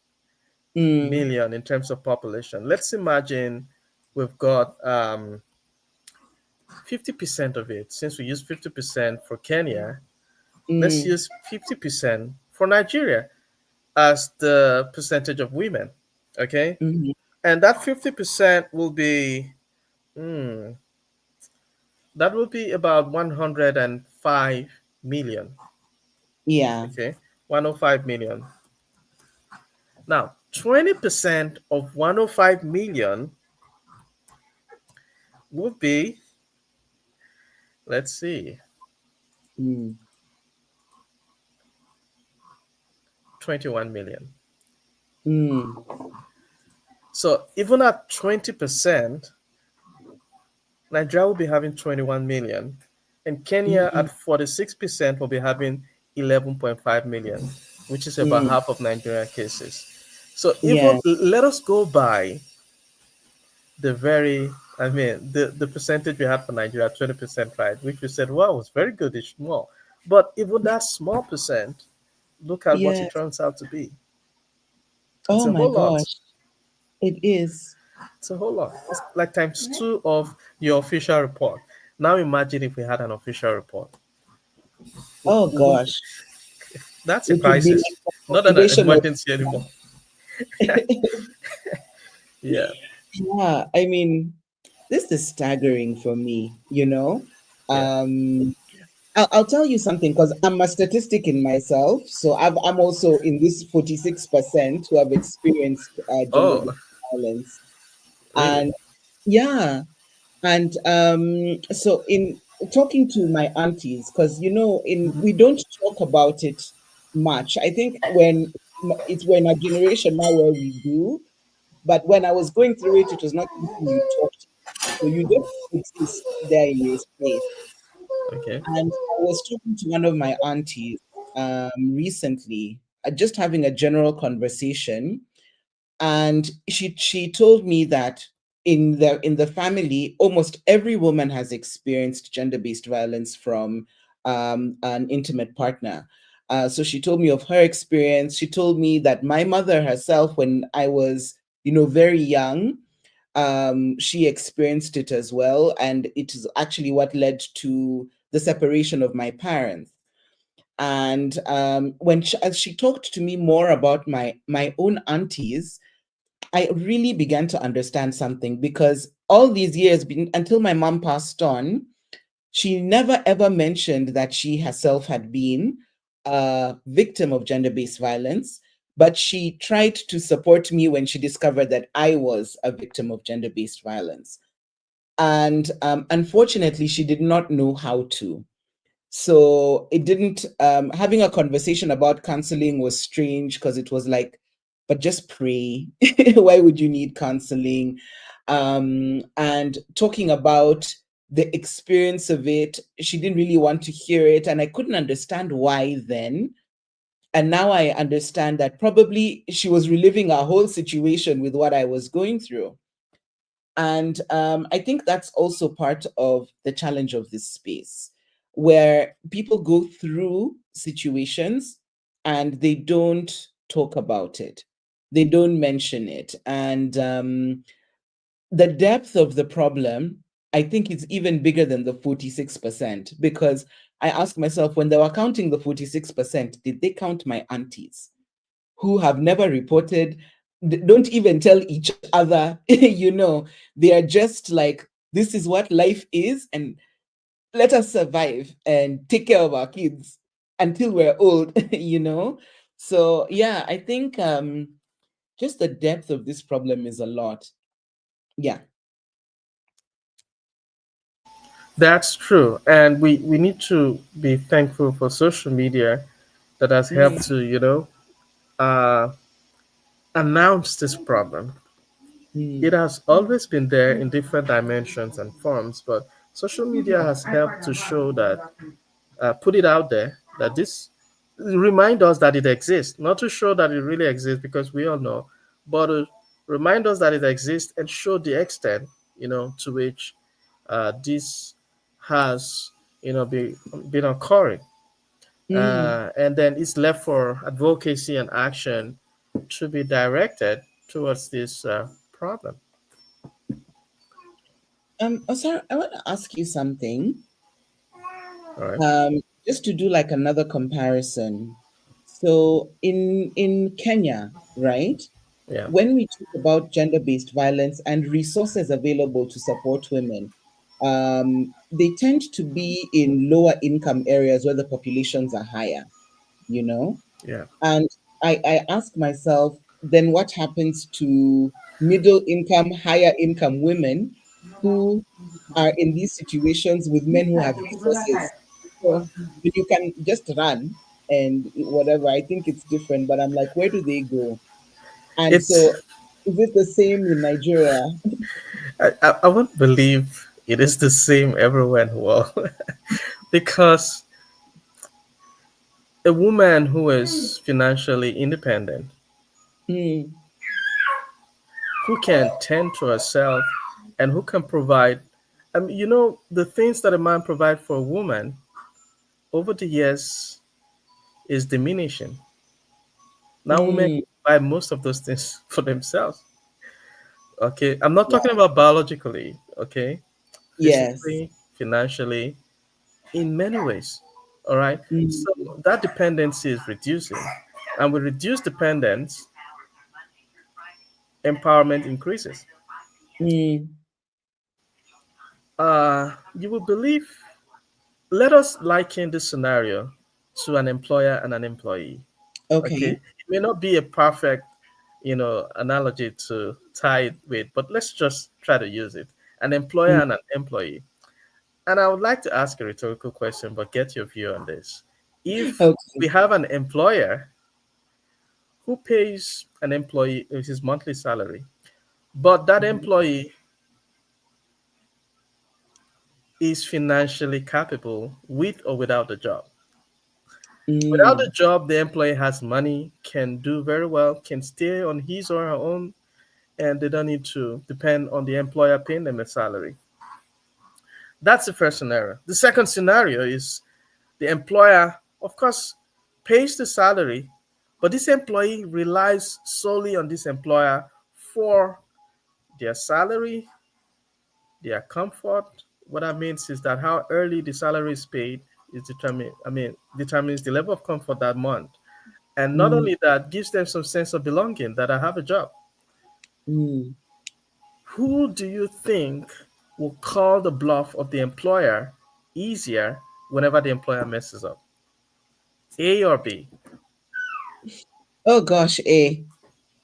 S1: Mm,
S3: million in terms of population. Let's imagine we've got 50% of it. Since we use 50% for Kenya, let's
S1: mm,
S3: use 50% for Nigeria as the percentage of women. Okay?
S1: mhm.
S3: And that 50% will be, hmm, that will be about 105 million.
S1: Yeah.
S3: Okay? 105 million. Now, 20% of 105 million would be, let's see,
S1: Mm,
S3: 21 million.
S1: mm,
S3: So even at 20%, Nigeria will be having 21 million, and Kenya
S1: mm,
S3: at 46% will be having 11.5 million, which is about
S1: mm.
S3: half of Nigeria cases. So even
S1: Yeah.
S3: let us go by the very, I mean, the percentage we had for Nigeria, 20%, right? Which we said, wow, was very good, it's small. But even that small percent, look at what it
S1: Yes.
S3: turns out to be. It's
S1: Oh
S3: a
S1: my
S3: whole lot.
S1: gosh. It is.
S3: It's a whole lot. It's like times two of your official report. Now imagine if we had an official report.
S1: Oh
S3: We won't,
S1: gosh.
S3: that's a
S1: It would be
S3: crisis,
S1: like a
S3: not an
S1: population of
S3: emergency anymore. Yeah.
S1: yeah, I mean, this is staggering for me, you know.
S3: Yeah.
S1: I'll tell you something because I'm a statistic in myself. So I'm also in this 46% who have experienced
S3: Oh,
S1: gender-based violence.
S3: really?
S1: And yeah, and so in talking to my aunties, because you know, in we don't talk about it much. I think when we're in a generation now where we do, but when I was going through it, it was not something you talked. So you just exist there in your space.
S3: Okay.
S1: And I was talking to one of my aunties recently, just having a general conversation, and she told me that in the family, almost every woman has experienced gender-based violence from an intimate partner. So she told me of her experience. She told me that my mother herself, when I was, very young, she experienced it as well, and it is actually what led to the separation of my parents. And as she talked to me more about my own aunties, I really began to understand something, because all these years, until my mom passed on, she never ever mentioned that she herself had been a victim of gender based violence, but she tried to support me when she discovered that I was a victim of gender based violence. And unfortunately, she did not know how to. So it didn't, having a conversation about counseling was strange because it was like, but just pray. Why would you need counseling? And talking about the experience of it, she didn't really want to hear it. And I couldn't understand why then. And now I understand that probably she was reliving a whole situation with what I was going through. And I think that's also part of the challenge of this space, where people go through situations and they don't talk about it, they don't mention it. And the depth of the problem, I think, is even bigger than the 46%, because I ask myself, when they were counting the 46%, did they count my aunties who have never reported, don't even tell each other, they are just like, this is what life is, and let us survive and take care of our kids until we're old, So, yeah, I think just the depth of this problem is a lot. Yeah.
S3: That's true. And we need to be thankful for social media that has
S1: Mm,
S3: helped to, uh, announce this problem. It
S1: mm,
S3: has always been there in different dimensions and forms, but social media has helped to show that, put it out there, that this, remind us that it exists, not to show that it really exists because we all know, but to remind us that it exists and show the extent, to which this has, been occurring.
S1: mm.
S3: And then it's left for advocacy and action to be directed towards this problem.
S1: Sorry, I want to ask you something.
S3: All right.
S1: Just to do like another comparison. So in Kenya, right?
S3: Yeah.
S1: When we talk about gender-based violence and resources available to support women, they tend to be in lower income areas where the populations are higher, you know?
S3: Yeah.
S1: And I ask myself, then what happens to middle income, higher income women who are in these situations with men who have resources? So when you can just run and whatever, I think it's different, but I'm like, where do they go? And
S3: It's
S1: so is it the same in Nigeria?
S3: I won't believe it is the same everywhere in the world because a woman who is financially independent,
S1: Mm,
S3: who can tend to herself and who can provide, the things that a man provide for a woman over the years is diminishing. Now women
S1: mm,
S3: buy most of those things for themselves. Okay, I'm not
S1: yeah,
S3: talking about biologically. Okay,
S1: yes.
S3: physically, financially, in many ways. All right, so
S1: Mm,
S3: that dependency is reducing, and with reduced dependence, empowerment increases.
S1: mm,
S3: You will believe. Let us liken this scenario to an employer and an employee. Okay,
S1: okay.
S3: it may not be a perfect, analogy to tie it with, but let's just try to use it. An employer
S1: Mm,
S3: and an employee. And I would like to ask a rhetorical question, but get your view on this. If
S1: okay.
S3: we have an employer who pays an employee his monthly salary, but that
S1: Mhm,
S3: employee is financially capable with or without the job. Without the
S1: mm,
S3: job, the employee has money, can do very well, can stay on his or her own, and they don't need to depend on the employer paying them a salary. That's the first scenario. The second scenario is the employer, of course, pays the salary, but this employee relies solely on this employer for their salary, their comfort. What that means is that how early the salary is paid is determines the level of comfort that month. And not
S1: mm,
S3: only that, gives them some sense of belonging that I have a job.
S1: mm.
S3: Who do you think will call the bluff of the employer easier whenever the employer messes up? A or B?
S1: Oh gosh, A.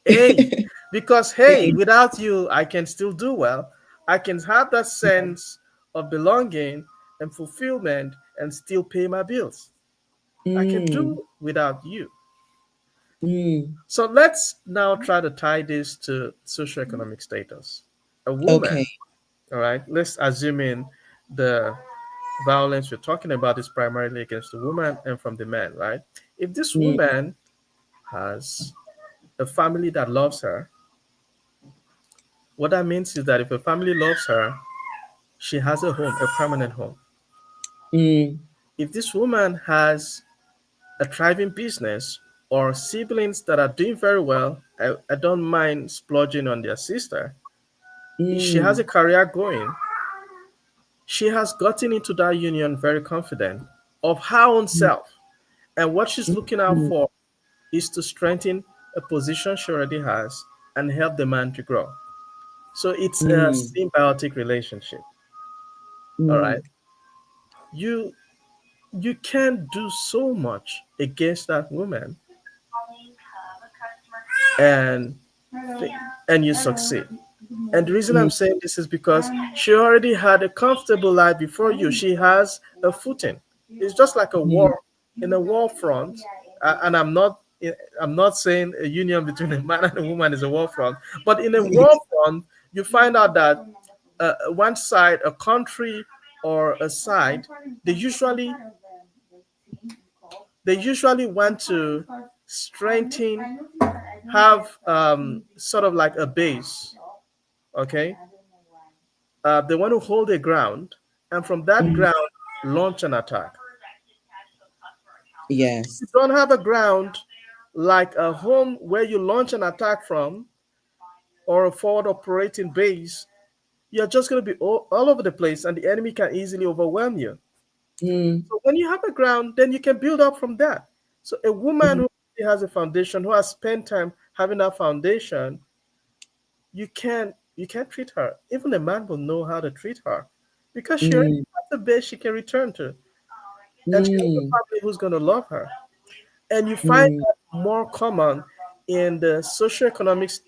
S3: A, because hey,
S1: A.
S3: without you, I can still do well. I can have that sense of belonging and fulfillment and still pay my bills. I can
S1: Mm,
S3: do without you.
S1: mm.
S3: So let's now try to tie this to socioeconomic status. A woman,
S1: Okay.
S3: all right, let's assume in the violence we're talking about is primarily against the woman and from the man, right? If this
S1: Mm,
S3: woman has a family that loves her, what that means is that if a family loves her, she has a home, a permanent home.
S1: mm,
S3: If this woman has a thriving business or siblings that are doing very well, I don't mind splurging on their sister. She has a
S1: mm,
S3: career going. She has gotten into that union very confident of her own
S1: mm,
S3: self. And what she's looking out
S1: mm,
S3: for is to strengthen a position she already has and help the man to grow. So it's a
S1: mm,
S3: symbiotic relationship. All right.
S1: mm,
S3: You you can do so much against that woman and and you succeed. And the reason I'm
S1: mm,
S3: saying this is because she already had a comfortable life before you. She has a footing. It's just like a
S1: mm,
S3: war in a war front. And I'm not saying a union between a man and a woman is a war front, but in a war front, you find out that one side, a country or a side, they usually they usually want to strengthen, have sort of like a base, okay? They want to hold a ground, and from that
S1: mm.
S3: ground, launch an attack. You
S1: Yes.
S3: don't have a ground like a home where you launch an attack from or a forward operating base. You're just going to be all over the place, and the enemy can easily overwhelm you.
S1: Mm,
S3: So when you have a ground, then you can build up from that. So a woman
S1: mm,
S3: who has a foundation, who has spent time having that foundation, you can't treat her. Even a man will know how to treat her because she already
S1: mm,
S3: has a base she can return to, and she has a
S1: mm,
S3: family who's going to love her. And you find
S1: mm,
S3: that more common in the socioeconomic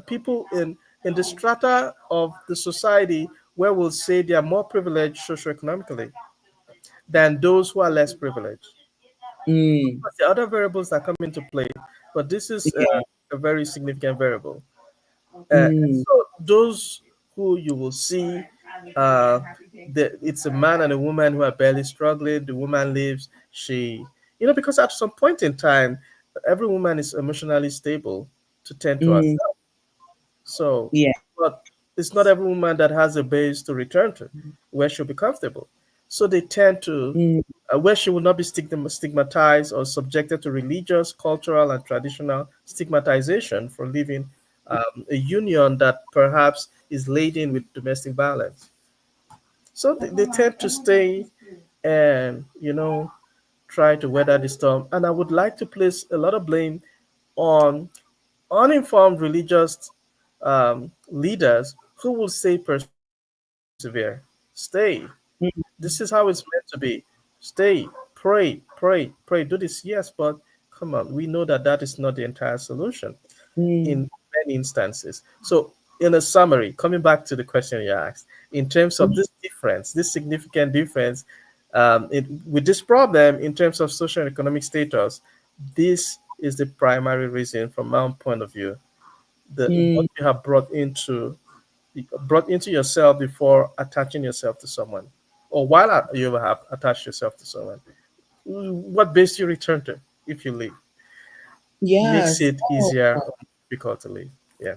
S3: people in the strata of the society where we'll say they are more privileged socioeconomically than those who are less privileged.
S1: mm.
S3: There are other variables that come into play, but this is
S1: Yeah.
S3: a very significant variable.
S1: Mm,
S3: So those who you will see, uh, it's a man and a woman who are barely struggling. The woman leaves. Because at some point in time, every woman is emotionally stable to tend to
S1: mm.
S3: herself. So,
S1: Yeah.
S3: but it's not every woman that has a base to return to where she'll be comfortable. So they tend to,
S1: Mm,
S3: where she will not be stigmatized or subjected to religious, cultural, and traditional stigmatization for living a union that perhaps is laden with domestic violence. So they tend to stay and, try to weather the storm. And I would like to place a lot of blame on uninformed religious leaders who will say persevere, stay. This is how it's meant to be. Stay, pray, do this. Yes, but come on, we know that that is not the entire solution in
S1: mm,
S3: many instances. So, in a summary, coming back to the question you asked, in terms of
S1: mm,
S3: this difference, this significant difference with this problem in terms of social and economic status, this is the primary reason, from my own point of view, that what
S1: mm.
S3: you have brought into yourself before attaching yourself to someone, or while you have attached yourself to someone. What base you return to if you leave makes
S1: Yes.
S3: it easier or difficult to leave. Yeah.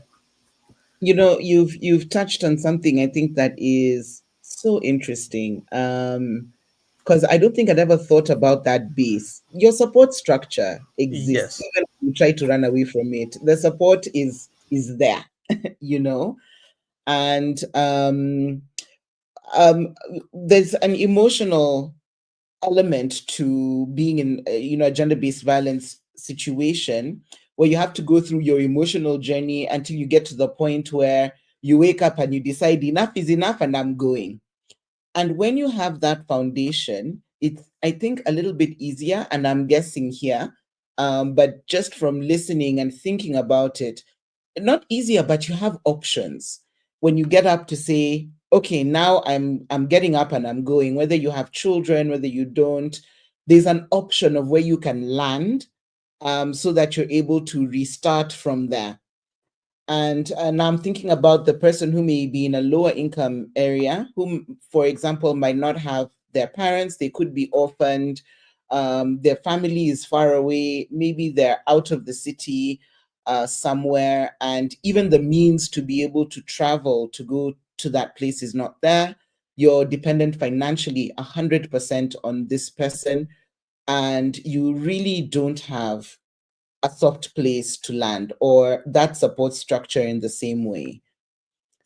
S1: You've touched on something I think that is so interesting. Because I don't think I'd ever thought about that base. Your support structure exists,
S3: Yes.
S1: even if you try to run away from it. The support is there, you know, and um, there's an emotional element to being in a gender-based violence situation where you have to go through your emotional journey until you get to the point where you wake up and you decide enough is enough and I'm going. And when you have that foundation, it's, I think, a little bit easier. And I'm guessing here, but just from listening and thinking about it, not easier, but you have options. when you get up to say, okay, now I'm getting up and I'm going, whether you have children, whether you don't, there's an option of where you can land, so that you're able to restart from there. And I'm thinking about the person who may be in a lower income area, who, for example, might not have their parents, they could be orphaned, their family is far away, maybe they're out of the city, somewhere, and even the means to be able to travel to go to that place is not there. You're dependent financially 100% on this person, and you really don't have a soft place to land or that support structure in the same way.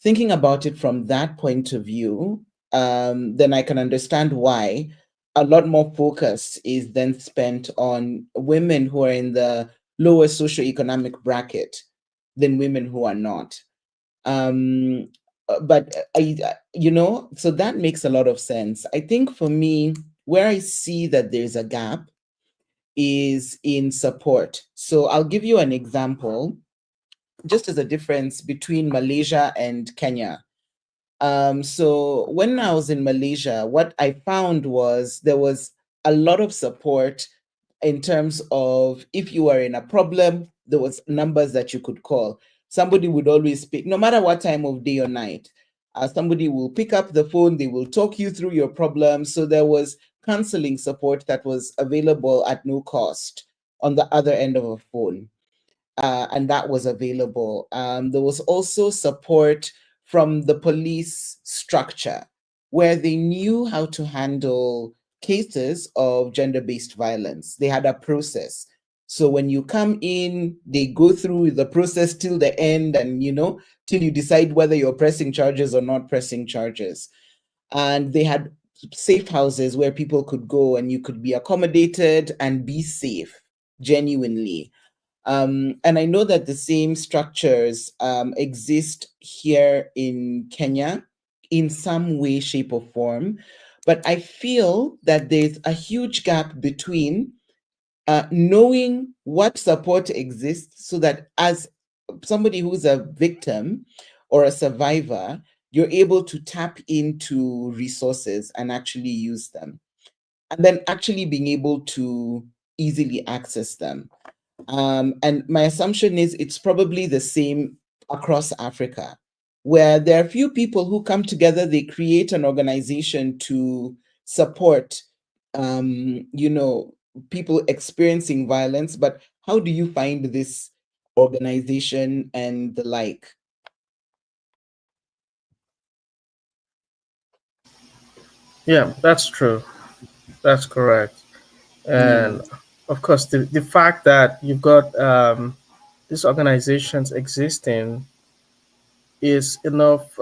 S1: Thinking about it from that point of view, then I can understand why a lot more focus is then spent on women who are in the lower socioeconomic bracket than women who are not. Um, but so that makes a lot of sense. I think for me, where I see that there's a gap is in support. So I'll give you an example, just as a difference between Malaysia and Kenya. So when I was in Malaysia, what I found was there was a lot of support in terms of if you were in a problem, there was numbers that you could call. Somebody would always pick, no matter what time of day or night. Somebody will pick up the phone, they will talk you through your problem. So there was counseling support that was available at no cost on the other end of a phone, and that was available. There was also support from the police structure where they knew how to handle cases of gender based violence. They had a process. So when you come in, they go through the process till the end, and till you decide whether you're pressing charges or not pressing charges. And they had safe houses where people could go and you could be accommodated and be safe genuinely. And I know that the same structures exist here in Kenya in some way, shape, or form. But I feel that there's a huge gap between knowing what support exists so that as somebody who's a victim or a survivor, you're able to tap into resources and actually use them, and then actually being able to easily access them. And my assumption is it's probably the same across Africa, where there are a few people who come together, they create an organization to support, people experiencing violence. But how do you find this organization and the like?
S3: Yeah, that's true. That's correct. And
S1: Mm,
S3: of course, the fact that you've got these organizations existing is enough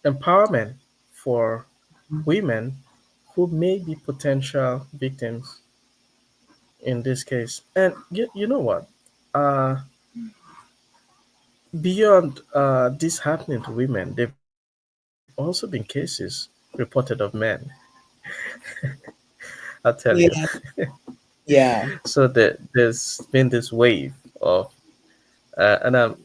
S3: empowerment for women who may be potential victims in this case. And you know what? Uh, Beyond this happening to women, there have also been cases reported of men. I'll tell you.
S1: yeah, yeah.
S3: So there's been this wave of, and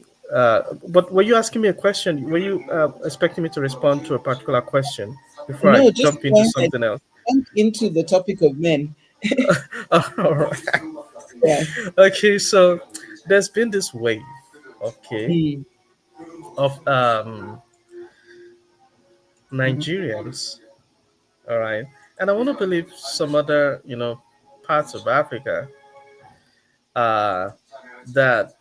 S3: but were you asking me a question? Were you expecting me to respond to a particular question before I
S1: No, just
S3: jump into
S1: go ahead.
S3: something else?
S1: Jump into the topic of men.
S3: All right.
S1: Yeah.
S3: Okay, so there's been this wave, okay,
S1: Mm,
S3: of Nigerians, all right, and I want to believe some other, parts of Africa, uh, that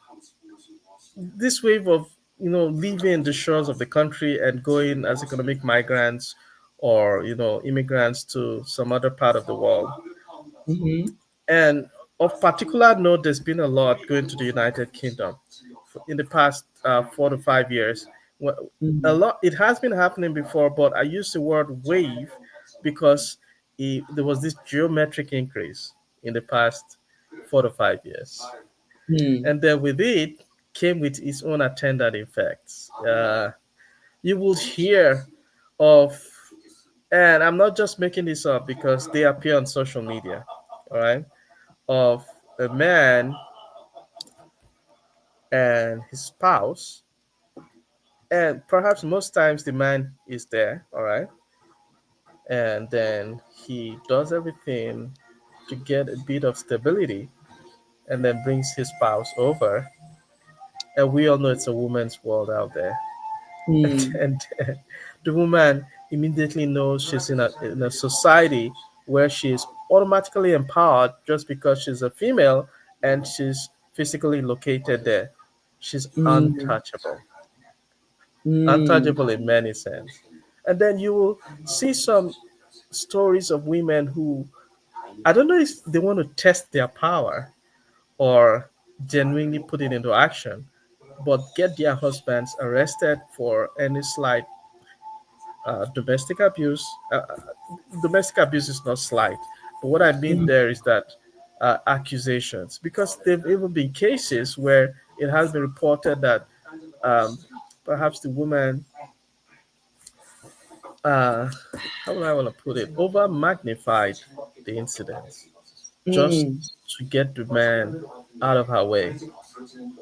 S3: this wave of, leaving the shores of the country and going as economic migrants or, immigrants to some other part of the world.
S1: mm-hmm,
S3: And of particular note, there's been a lot going to the United Kingdom in the past 4 to 5 years. A
S1: mm,
S3: lot, it has been happening before, but I use the word wave because there was this geometric increase in the past 4 to 5 years,
S1: mm,
S3: and then with it came with its own attendant effects. You will hear of, and I'm not just making this up because they appear on social media, all right, of a man and his spouse And perhaps most times the man is there, all right, and then he does everything to get a bit of stability, and then brings his spouse over. And we all know it's a woman's world out there.
S1: Mm,
S3: And the woman immediately knows she's in a society where she's automatically empowered just because she's a female and she's physically located there. She's
S1: mm,
S3: untouchable,
S1: mm,
S3: untouchable in many sense. And then you will see some stories of women who, I don't know if they want to test their power or genuinely put it into action, but get their husbands arrested for any slight domestic abuse. Domestic abuse is not slight, but what I mean
S1: mm,
S3: there is that accusations, because there've even been cases where it has been reported that um, perhaps the woman, uh, how would I want to put it, over magnified the incidents just
S1: mm,
S3: to get the man out of her way.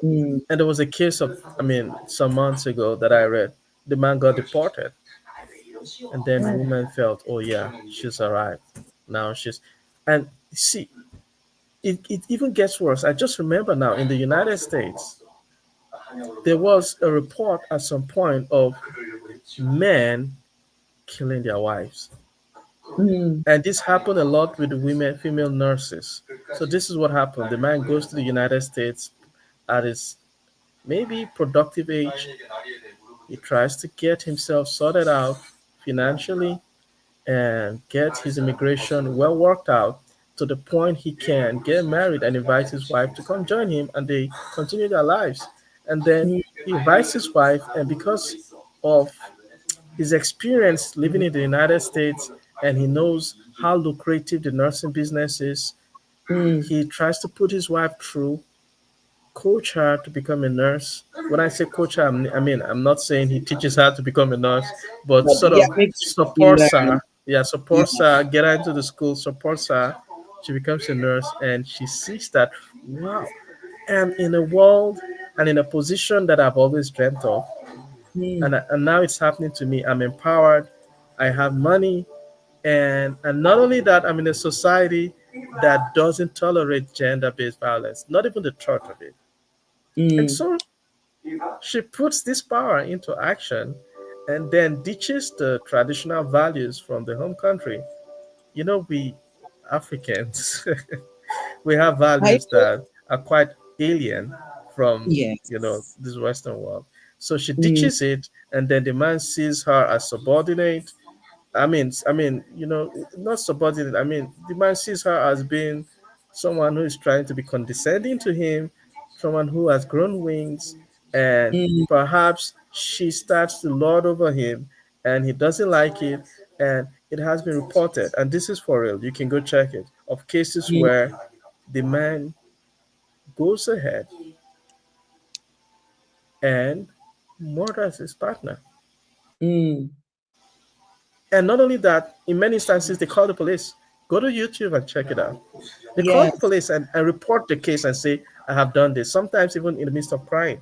S1: mm.
S3: And there was a case of, I mean, some months ago that I read, the man got deported, and then the
S1: Oh,
S3: woman felt, oh yeah, she's arrived. Now she's, and see, it even gets worse. I just remember now in the United States, there was a report at some point of men killing their wives.
S1: mm,
S3: And this happened a lot with the women, female nurses. So this is what happened. The man goes to the United States at his maybe productive age. He tries to get himself sorted out financially and get his immigration well worked out to the point he can get married and invite his wife to come join him, and they continue their lives. And then
S1: mm,
S3: he invites his wife, and because of his experience living in the United States and he knows how lucrative the nursing business is,
S1: mm.
S3: he tries to put his wife through, coach her to become a nurse. When I say coach her, I mean, I'm not saying he teaches her to become a nurse, but
S1: But
S3: sort
S1: yeah,
S3: of
S1: make sure you
S3: supports
S1: learn.
S3: her. Yeah,
S1: Yeah.
S3: supports her, get her into the school, supports her. She becomes a nurse and she sees that, wow, I'm in a world and in a position that I've always dreamt of.
S1: Mm,
S3: And now it's happening to me. I'm empowered. I have money. And not only that, I'm in a society that doesn't tolerate gender-based violence, not even the thought of it. And
S1: mm,
S3: so she puts this power into action and then ditches the traditional values from the home country. You know, we Africans, we have
S1: I
S3: values that are quite alien from,
S1: yes.
S3: this Western world. So she
S1: Mm,
S3: ditches it, and then the man sees her as subordinate. Not subordinate. I mean, the man sees her as being someone who is trying to be condescending to him, someone who has grown wings, and
S1: mm,
S3: perhaps she starts to lord over him, and he doesn't like it. And it has been reported, and this is for real. You can go check it, of cases
S1: mm,
S3: where the man goes ahead and murders his partner.
S1: mm.
S3: And not only that, in many instances, they call the police. Go to YouTube and check it out. They call the
S1: Yes.
S3: police and report the case and say, I have done this, sometimes even in the midst of crying.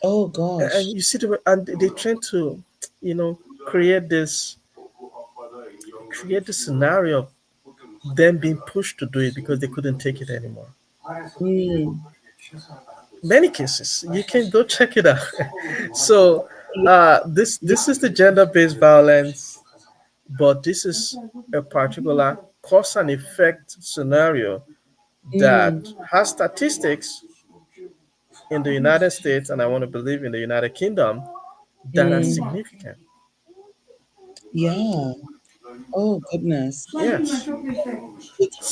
S1: Oh
S3: And
S1: gosh.
S3: you see, and they try to, you know, create this, create this scenario of them being pushed to do it because they couldn't take it anymore.
S1: Mm.
S3: Many cases, you can go check it out. So,
S1: Yeah.
S3: this is the gender-based violence, but this is a particular cause and effect scenario that
S1: Mm,
S3: has statistics in the United States, and I want to believe in the United Kingdom, that are
S1: mm.
S3: significant.
S1: Yeah. Oh goodness.
S3: Yes,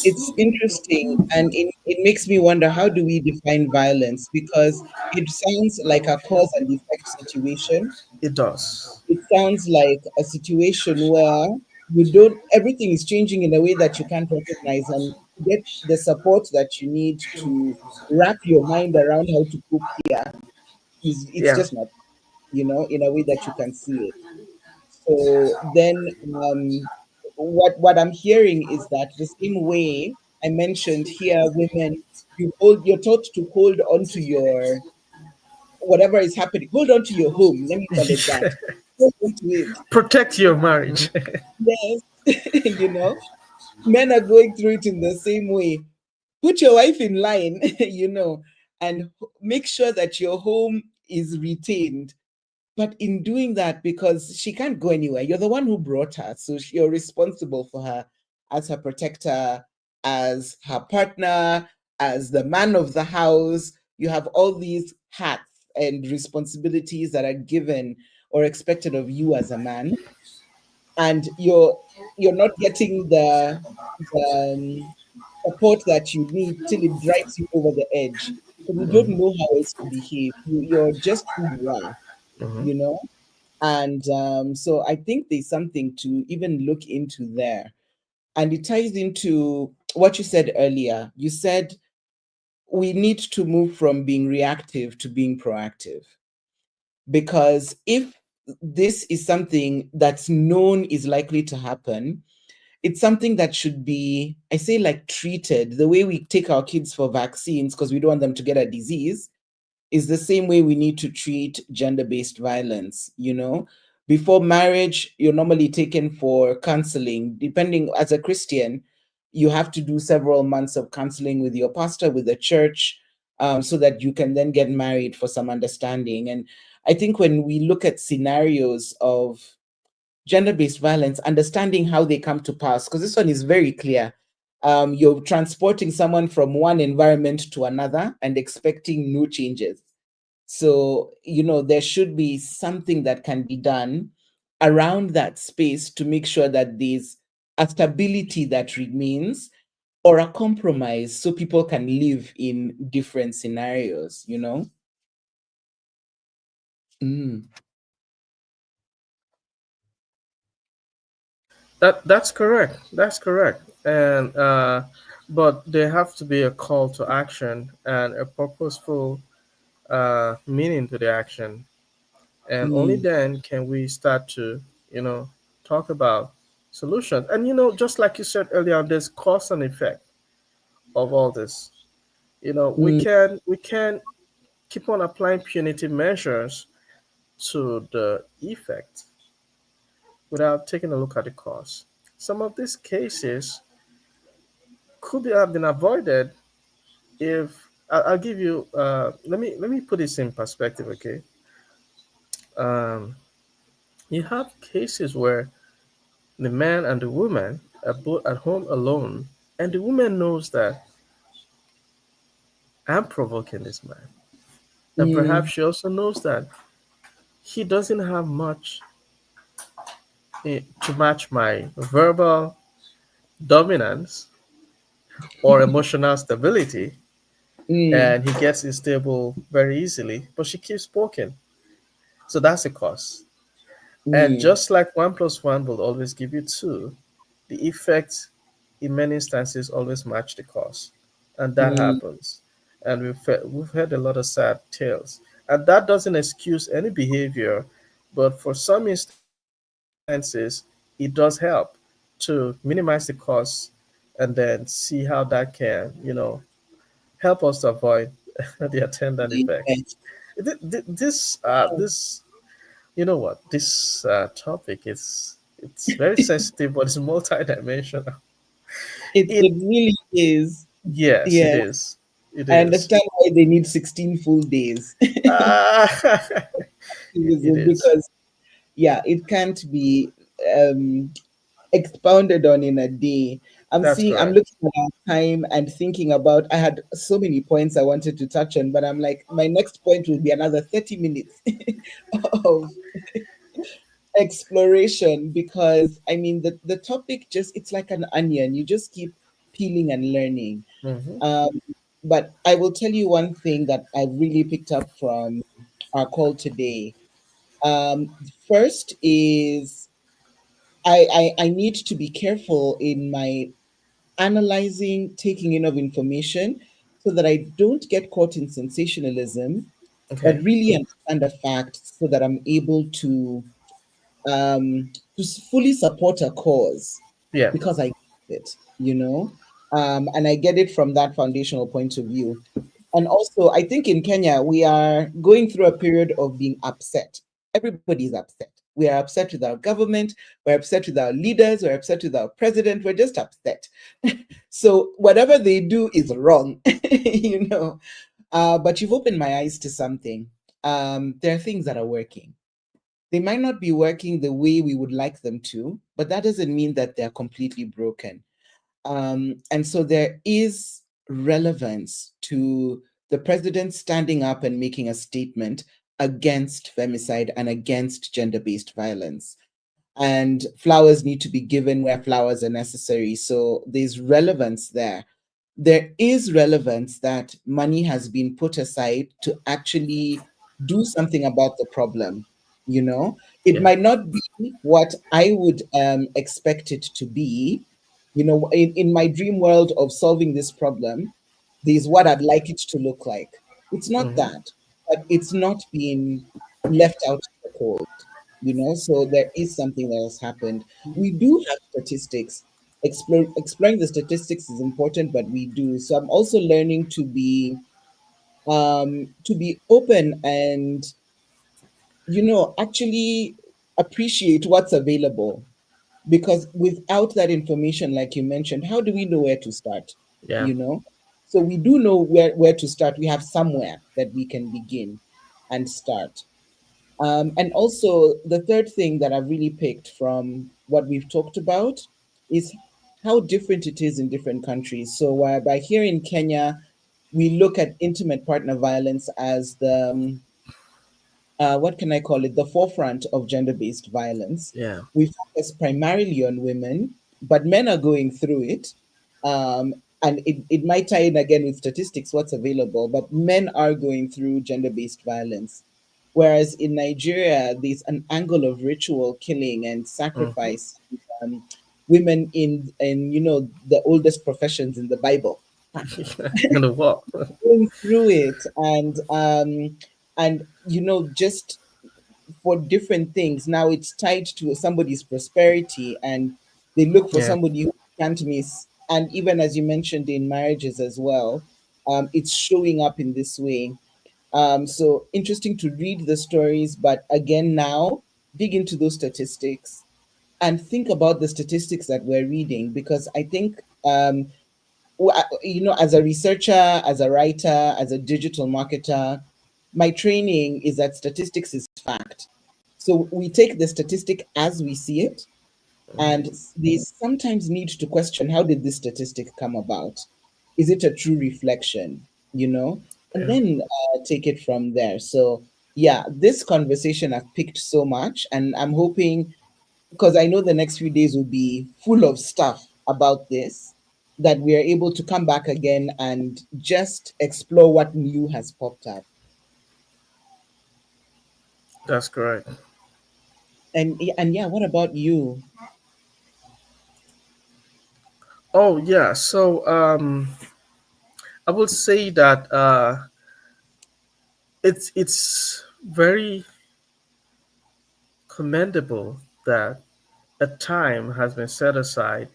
S1: It's interesting, and it makes me wonder, how do we define violence? Because it sounds like a cause and effect situation.
S3: it does.
S1: It sounds like a situation where you don't everything is changing in a way that you can't recognize, and to get the support that you need to wrap your mind around how to cope here is it's
S3: Yeah,
S1: just not, in a way that you can see it. So then, what I'm hearing is that the same way I mentioned here, women, you're taught to hold on to your whatever is happening, hold on to your home. Let me call it that. Hold on to it.
S3: Protect your marriage.
S1: Yes. Men are going through it in the same way. Put your wife in line, and make sure that your home is retained. But in doing that, because she can't go anywhere, you're the one who brought her. So you're responsible for her as her protector, as her partner, as the man of the house. You have all these hats and responsibilities that are given or expected of you as a man, and you're not getting the support that you need till it drives you over the edge. So you don't know how else to behave. You're just who you are,
S3: Mhm.
S1: you know. And so I think there's something to even look into there. And it ties into what you said earlier. You said we need to move from being reactive to being proactive. Because if this is something that's known is likely to happen, it's something that should be, I say, like treated the way we take our kids for vaccines because we don't want them to get a disease, is the same way we need to treat gender based violence. Before marriage, you're normally taken for counseling. Depending, as a Christian, you have to do several months of counseling with your pastor, with the church, so that you can then get married for some understanding. And I think when we look at scenarios of gender based violence, understanding how they come to pass, because this one is very clear. You're transporting someone from one environment to another and expecting no changes. So, there should be something that can be done around that space to make sure that there's a stability that remains or a compromise so people can live in different scenarios. Mm,
S3: That's correct. That's correct. And but there have to be a call to action and a purposeful meaning to the action, and only
S1: mm,
S3: then can we start to you know talk about solutions. And just like you said earlier, there's cause and effect of all this. We
S1: mm,
S3: can keep on applying punitive measures to the effect without taking a look at the cause. Some of these cases could have been avoided if I'll give you. Let me put this in perspective. Okay, um, you have cases where the man and the woman are both at home alone, and the woman knows that I'm provoking this man, and perhaps
S1: mm,
S3: she also knows that he doesn't have much to match my verbal dominance or emotional stability,
S1: mm,
S3: and he gets unstable very easily, but she keeps poking. So that's a cause. And
S1: mm,
S3: just like one plus one will always give you two, the effect in many instances always match the cause. And that
S1: mm,
S3: happens. And we've heard a lot of sad tales. And that doesn't excuse any behavior, but for some instances, it does help to minimize the cost and then see how that can, help us to avoid the attendant effects.
S1: yes.
S3: This you know what? This topic is it's very sensitive, but it's multidimensional.
S1: It
S3: It
S1: really is.
S3: Yes, it
S1: Yeah.
S3: is. It
S1: I
S3: is.
S1: understand why they need 16 full days.
S3: Ah, it is.
S1: Because, yeah, it can't be um, expounded on in a day.
S3: That's
S1: I'm
S3: correct.
S1: looking at our time and thinking about, I had so many points I wanted to touch on, but I'm like, my next point will be another 30 minutes of exploration because, I mean, the topic just, it's like an onion. You just keep peeling and learning.
S3: Hmm.
S1: Um, but I will tell you one thing that I really picked up from our call today. First is I need to be careful in my analyzing, taking in of information so that I don't get caught in sensationalism, but
S3: Okay.
S1: really understand the facts so that I'm able to fully support a cause
S3: Yeah.
S1: because I get it, and I get it from that foundational point of view. And also, I think in Kenya, we are going through a period of being upset. Everybody's upset. We are upset with our government. We're upset with our leaders. We're upset with our president. We're just upset. So whatever they do is wrong, you know. But you've opened my eyes to something. There are things that are working. They might not be working the way we would like them to, but that doesn't mean that they're completely broken. And so there is relevance to the president standing up and making a statement against femicide and against gender based violence. And flowers need to be given where flowers are necessary. So there's relevance there. There is relevance that money has been put aside to actually do something about the problem. You know, it
S3: Yeah.
S1: might not be what I would expect it to be. You know, in my dream world of solving this problem, there's what I'd like it to look like. It's not
S3: Hmm.
S1: that, but it's not being left out in the cold, you know. So there is something that has happened. We do have statistics. Exploring the statistics is important, but we do. So I'm also learning to be open and, you know, actually appreciate what's available, because without that information, like you mentioned, how do we know where to start,
S3: Yeah.
S1: you know? So we do know where to start. We have somewhere that we can begin and start. And also, the third thing that I've really picked from what we've talked about is how different it is in different countries. So, by here in Kenya, we look at intimate partner violence as what can I call it, the forefront of gender based violence.
S3: Yeah.
S1: We focus primarily on women, but men are going through it. And it might tie in again with statistics, what's available, but men are going through gender based violence. Whereas in Nigeria, there's an angle of ritual killing and
S3: Hmm.
S1: sacrifice. Women in, you know, the oldest professions in the Bible
S3: And the what?
S1: going through it, and you know, just for different things. Now it's tied to somebody's prosperity, and they look for
S3: Yeah.
S1: somebody who can't miss. And even as you mentioned in marriages as well, it's showing up in this way. So interesting to read the stories, but again, now dig into those statistics and think about the statistics that we're reading, because I think you know, as a researcher, as a writer, as a digital marketer, my training is that statistics is fact. So we take the statistic as we see it, and
S3: Hmm.
S1: they sometimes need to question, how did this statistic come about? Is it a true reflection? You know, and
S3: Yeah.
S1: then take it from there. So yeah, this conversation I've picked so much, and I'm hoping, because I know the next few days will be full of stuff about this, that we are able to come back again and just explore what new has popped up.
S3: That's correct.
S1: And yeah, what about you?
S3: Oh yeah. So I would say that it's very commendable that a time has been set aside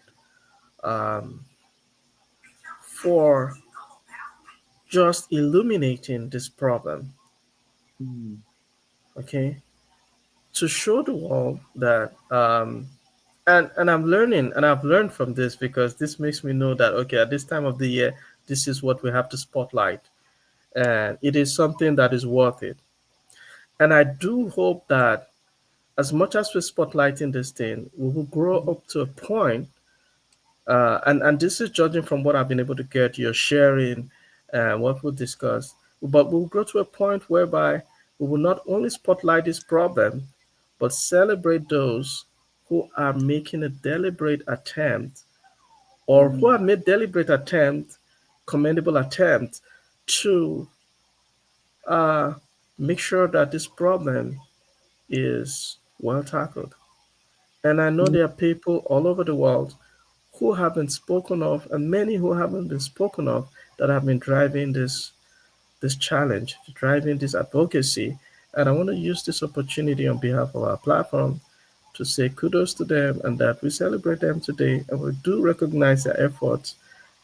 S3: um, for just illuminating this problem.
S1: Mm,
S3: Okay, to show the world that and I'm learning and I've learned from this because this makes me know that okay, at this time of the year, this is what we have to spotlight, and it is something that is worth it. And I do hope that as much as we're spotlighting this thing, we will grow
S1: mhm,
S3: up to a point, and this is judging from what I've been able to get, your sharing, and what we'll discuss. But we'll grow to a point whereby we will not only spotlight this problem, but celebrate those who are making a deliberate attempt, or who
S1: mm,
S3: have made deliberate attempt, commendable attempt, to uh, make sure that this problem is well tackled. And I know
S1: mm,
S3: there are people all over the world who have been spoken of, and many who haven't been spoken of, that have been driving this challenge, driving this advocacy. And I want to use this opportunity on behalf of our platform to say kudos to them and that we celebrate them today and we do recognize their efforts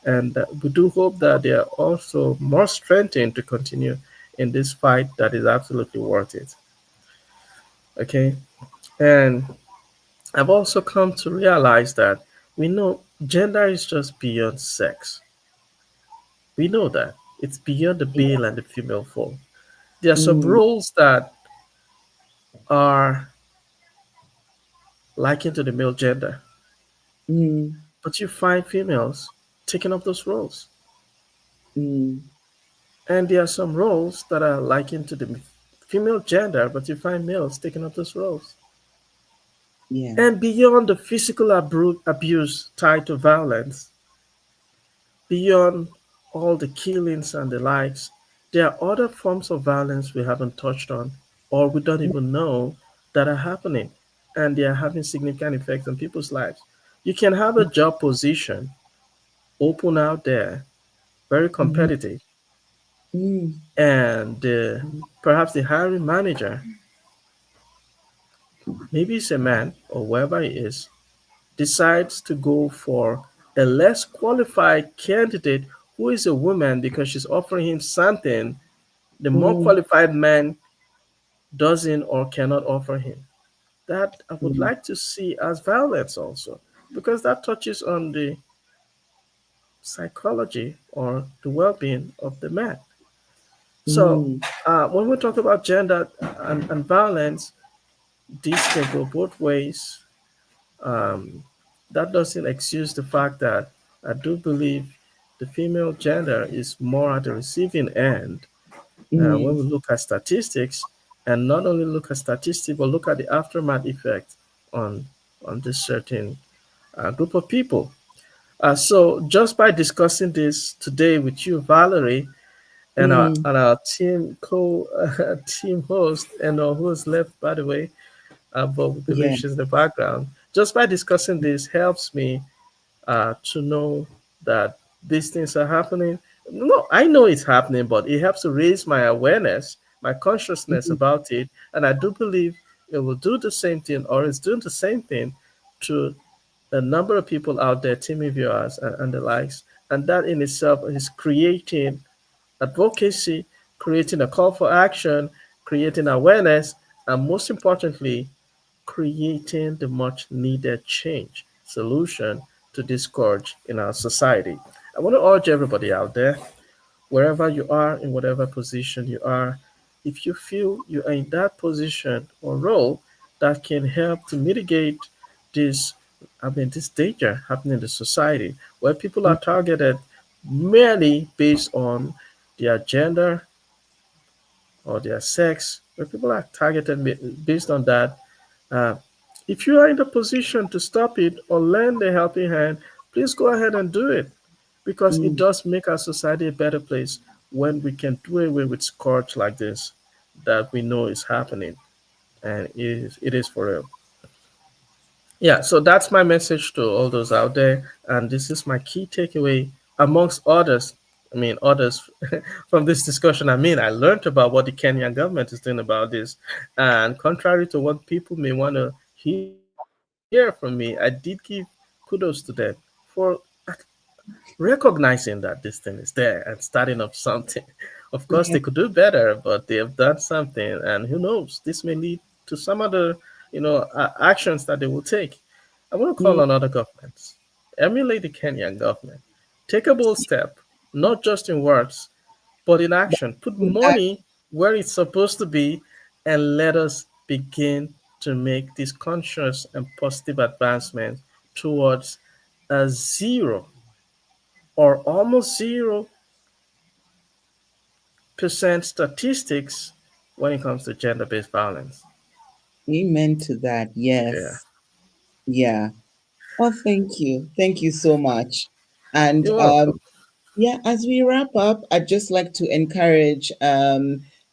S3: And we do hope that they are also more strengthened to continue in this fight that is absolutely worth it. Okay. And I've also come to realize that we know gender is just beyond sex. We know that. It's beyond the
S1: Yeah.
S3: male and the female form. There are some
S1: Mm,
S3: roles that are likened to the male gender,
S1: mm,
S3: but you find females taking up those roles.
S1: mm.
S3: And there are some roles that are likened to the female gender, but you find males taking up those roles.
S1: Yeah.
S3: And beyond the physical abuse tied to violence, beyond all the killings and the likes, there are other forms of violence we haven't touched on or we don't even know that are happening, and they are having significant effects on people's lives. You can have a job position open out there, very
S1: Mm-hmm.
S3: competitive,
S1: Mm,
S3: and perhaps the hiring manager, maybe it's a man or whoever he is, decides to go for a less qualified candidate who is a woman because she's offering him something the more
S1: mm,
S3: qualified man doesn't or cannot offer him. That I would
S1: mm,
S3: like to see as violence also, because that touches on the psychology or the well being of the man. So,
S1: mm,
S3: when we talk about gender and violence, this can go both ways. Um, that doesn't excuse the fact that I do believe the female gender is more at the receiving end when we
S1: mm,
S3: look at statistics, and not only look at statistics, but look at the aftermath effect on this certain group of people. So just by discussing this today with you, Valerie,
S1: mm.
S3: and our team team host, and our host left, by the way, but we believe
S1: Yeah.
S3: she's in the background. Just by discussing this helps me to know that these things are happening. No, I know it's happening, but it helps to raise my awareness, my consciousness
S1: Mm,
S3: about it. And I do believe it will do the same thing, or it's doing the same thing to a number of people out there, TV viewers and the likes. And that in itself is creating advocacy, creating a call for action, creating awareness, and most importantly, creating the much needed change solution to this scourge in our society. I want to urge everybody out there, wherever you are, in whatever position you are, if you feel you are in that position or role that can help to mitigate this, this danger happening in the society, where people
S1: mm,
S3: are targeted merely based on their gender or their sex, where people are targeted based on that, uh, if you are in the position to stop it or lend a helping hand, please go ahead and do it, because it
S1: mm.
S3: does make our society a better place when we can do away with scourge like this that we know is happening, and it is for real. Yeah, so that's my message to all those out there, and this is my key takeaway amongst others. I mean, others from this discussion. I mean, I learned about what the Kenyan government is doing about this, and contrary to what people may want to hear from me, I did give kudos to them for recognizing that this thing is there and starting up something. Of course, they could
S1: Yeah.
S3: do better, but they have done something, and who knows, this may lead to some other, actions that they will take. I want to call
S1: Mm.
S3: on other governments, emulate the Kenyan government, take a bold step, not just in words, but in action. Put
S1: That,
S3: money where it's supposed to be, and let us begin to make this conscious and positive advancement towards a zero or almost 0% statistics when it comes to gender based violence.
S1: amen to that.
S3: Yeah.
S1: Yes. Yeah. Oh, thank you. Thank you so much. And
S3: You're welcome.
S1: yeah, as we wrap up, I'd just like to encourage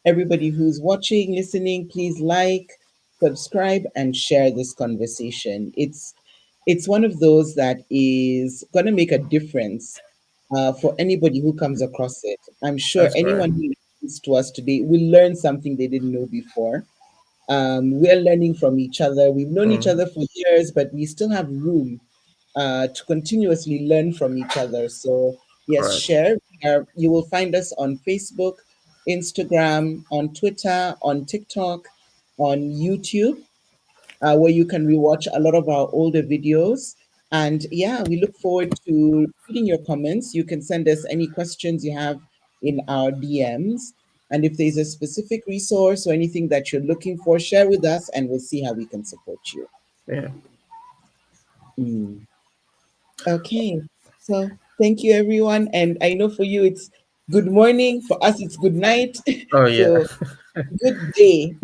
S1: everybody who's watching, listening, please like, subscribe, and share this conversation. It's one of those that is going to make a difference for anybody who comes across it. I'm sure
S3: That's correct.
S1: anyone who listens to us today will learn something they didn't know before. We're learning from each other. We've known each
S3: Mm,
S1: other for years, but we still have room to continuously learn from each other. So, yes,
S3: Right.
S1: share. You will find us on Facebook, Instagram, on Twitter, on TikTok, on YouTube, where you can rewatch a lot of our older videos. And yeah, we look forward to reading your comments. You can send us any questions you have in our DMs. And if there's a specific resource or anything that you're looking for, share with us and we'll see how we can support you.
S3: Yeah.
S1: Mm. Okay. So thank you, everyone. And I know for you, it's good morning. For us, it's good night.
S3: Oh yeah.
S1: So good day.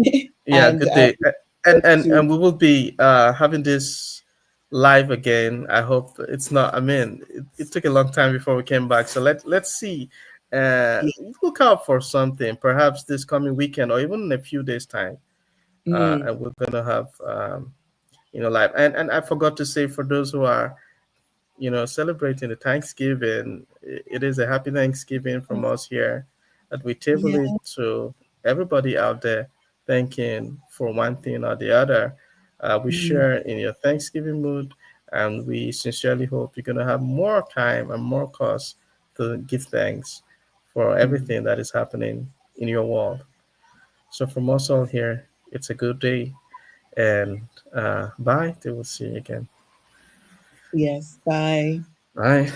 S3: Yeah,
S1: And
S3: good day. And
S1: forward
S3: and
S1: to,
S3: and we will be having this live again. I hope it's not. I mean, it took a long time before we came back, so let's see.
S1: yeah.
S3: Look out for something, perhaps this coming weekend or even in a few days' time.
S1: Mm,
S3: And we're gonna have live. And I forgot to say for those who are celebrating the Thanksgiving. It is a happy Thanksgiving from us here that we table
S1: yeah.
S3: it to everybody out there, thanking for one thing or the other. We
S1: Mm,
S3: share in your Thanksgiving mood, and we sincerely hope you're going to have more time and more cause to give thanks for
S1: mm.
S3: everything that is happening in your world. So, from us all here, it's a good day, and bye. Till we'll see you again.
S1: Yes. Bye.
S3: Bye.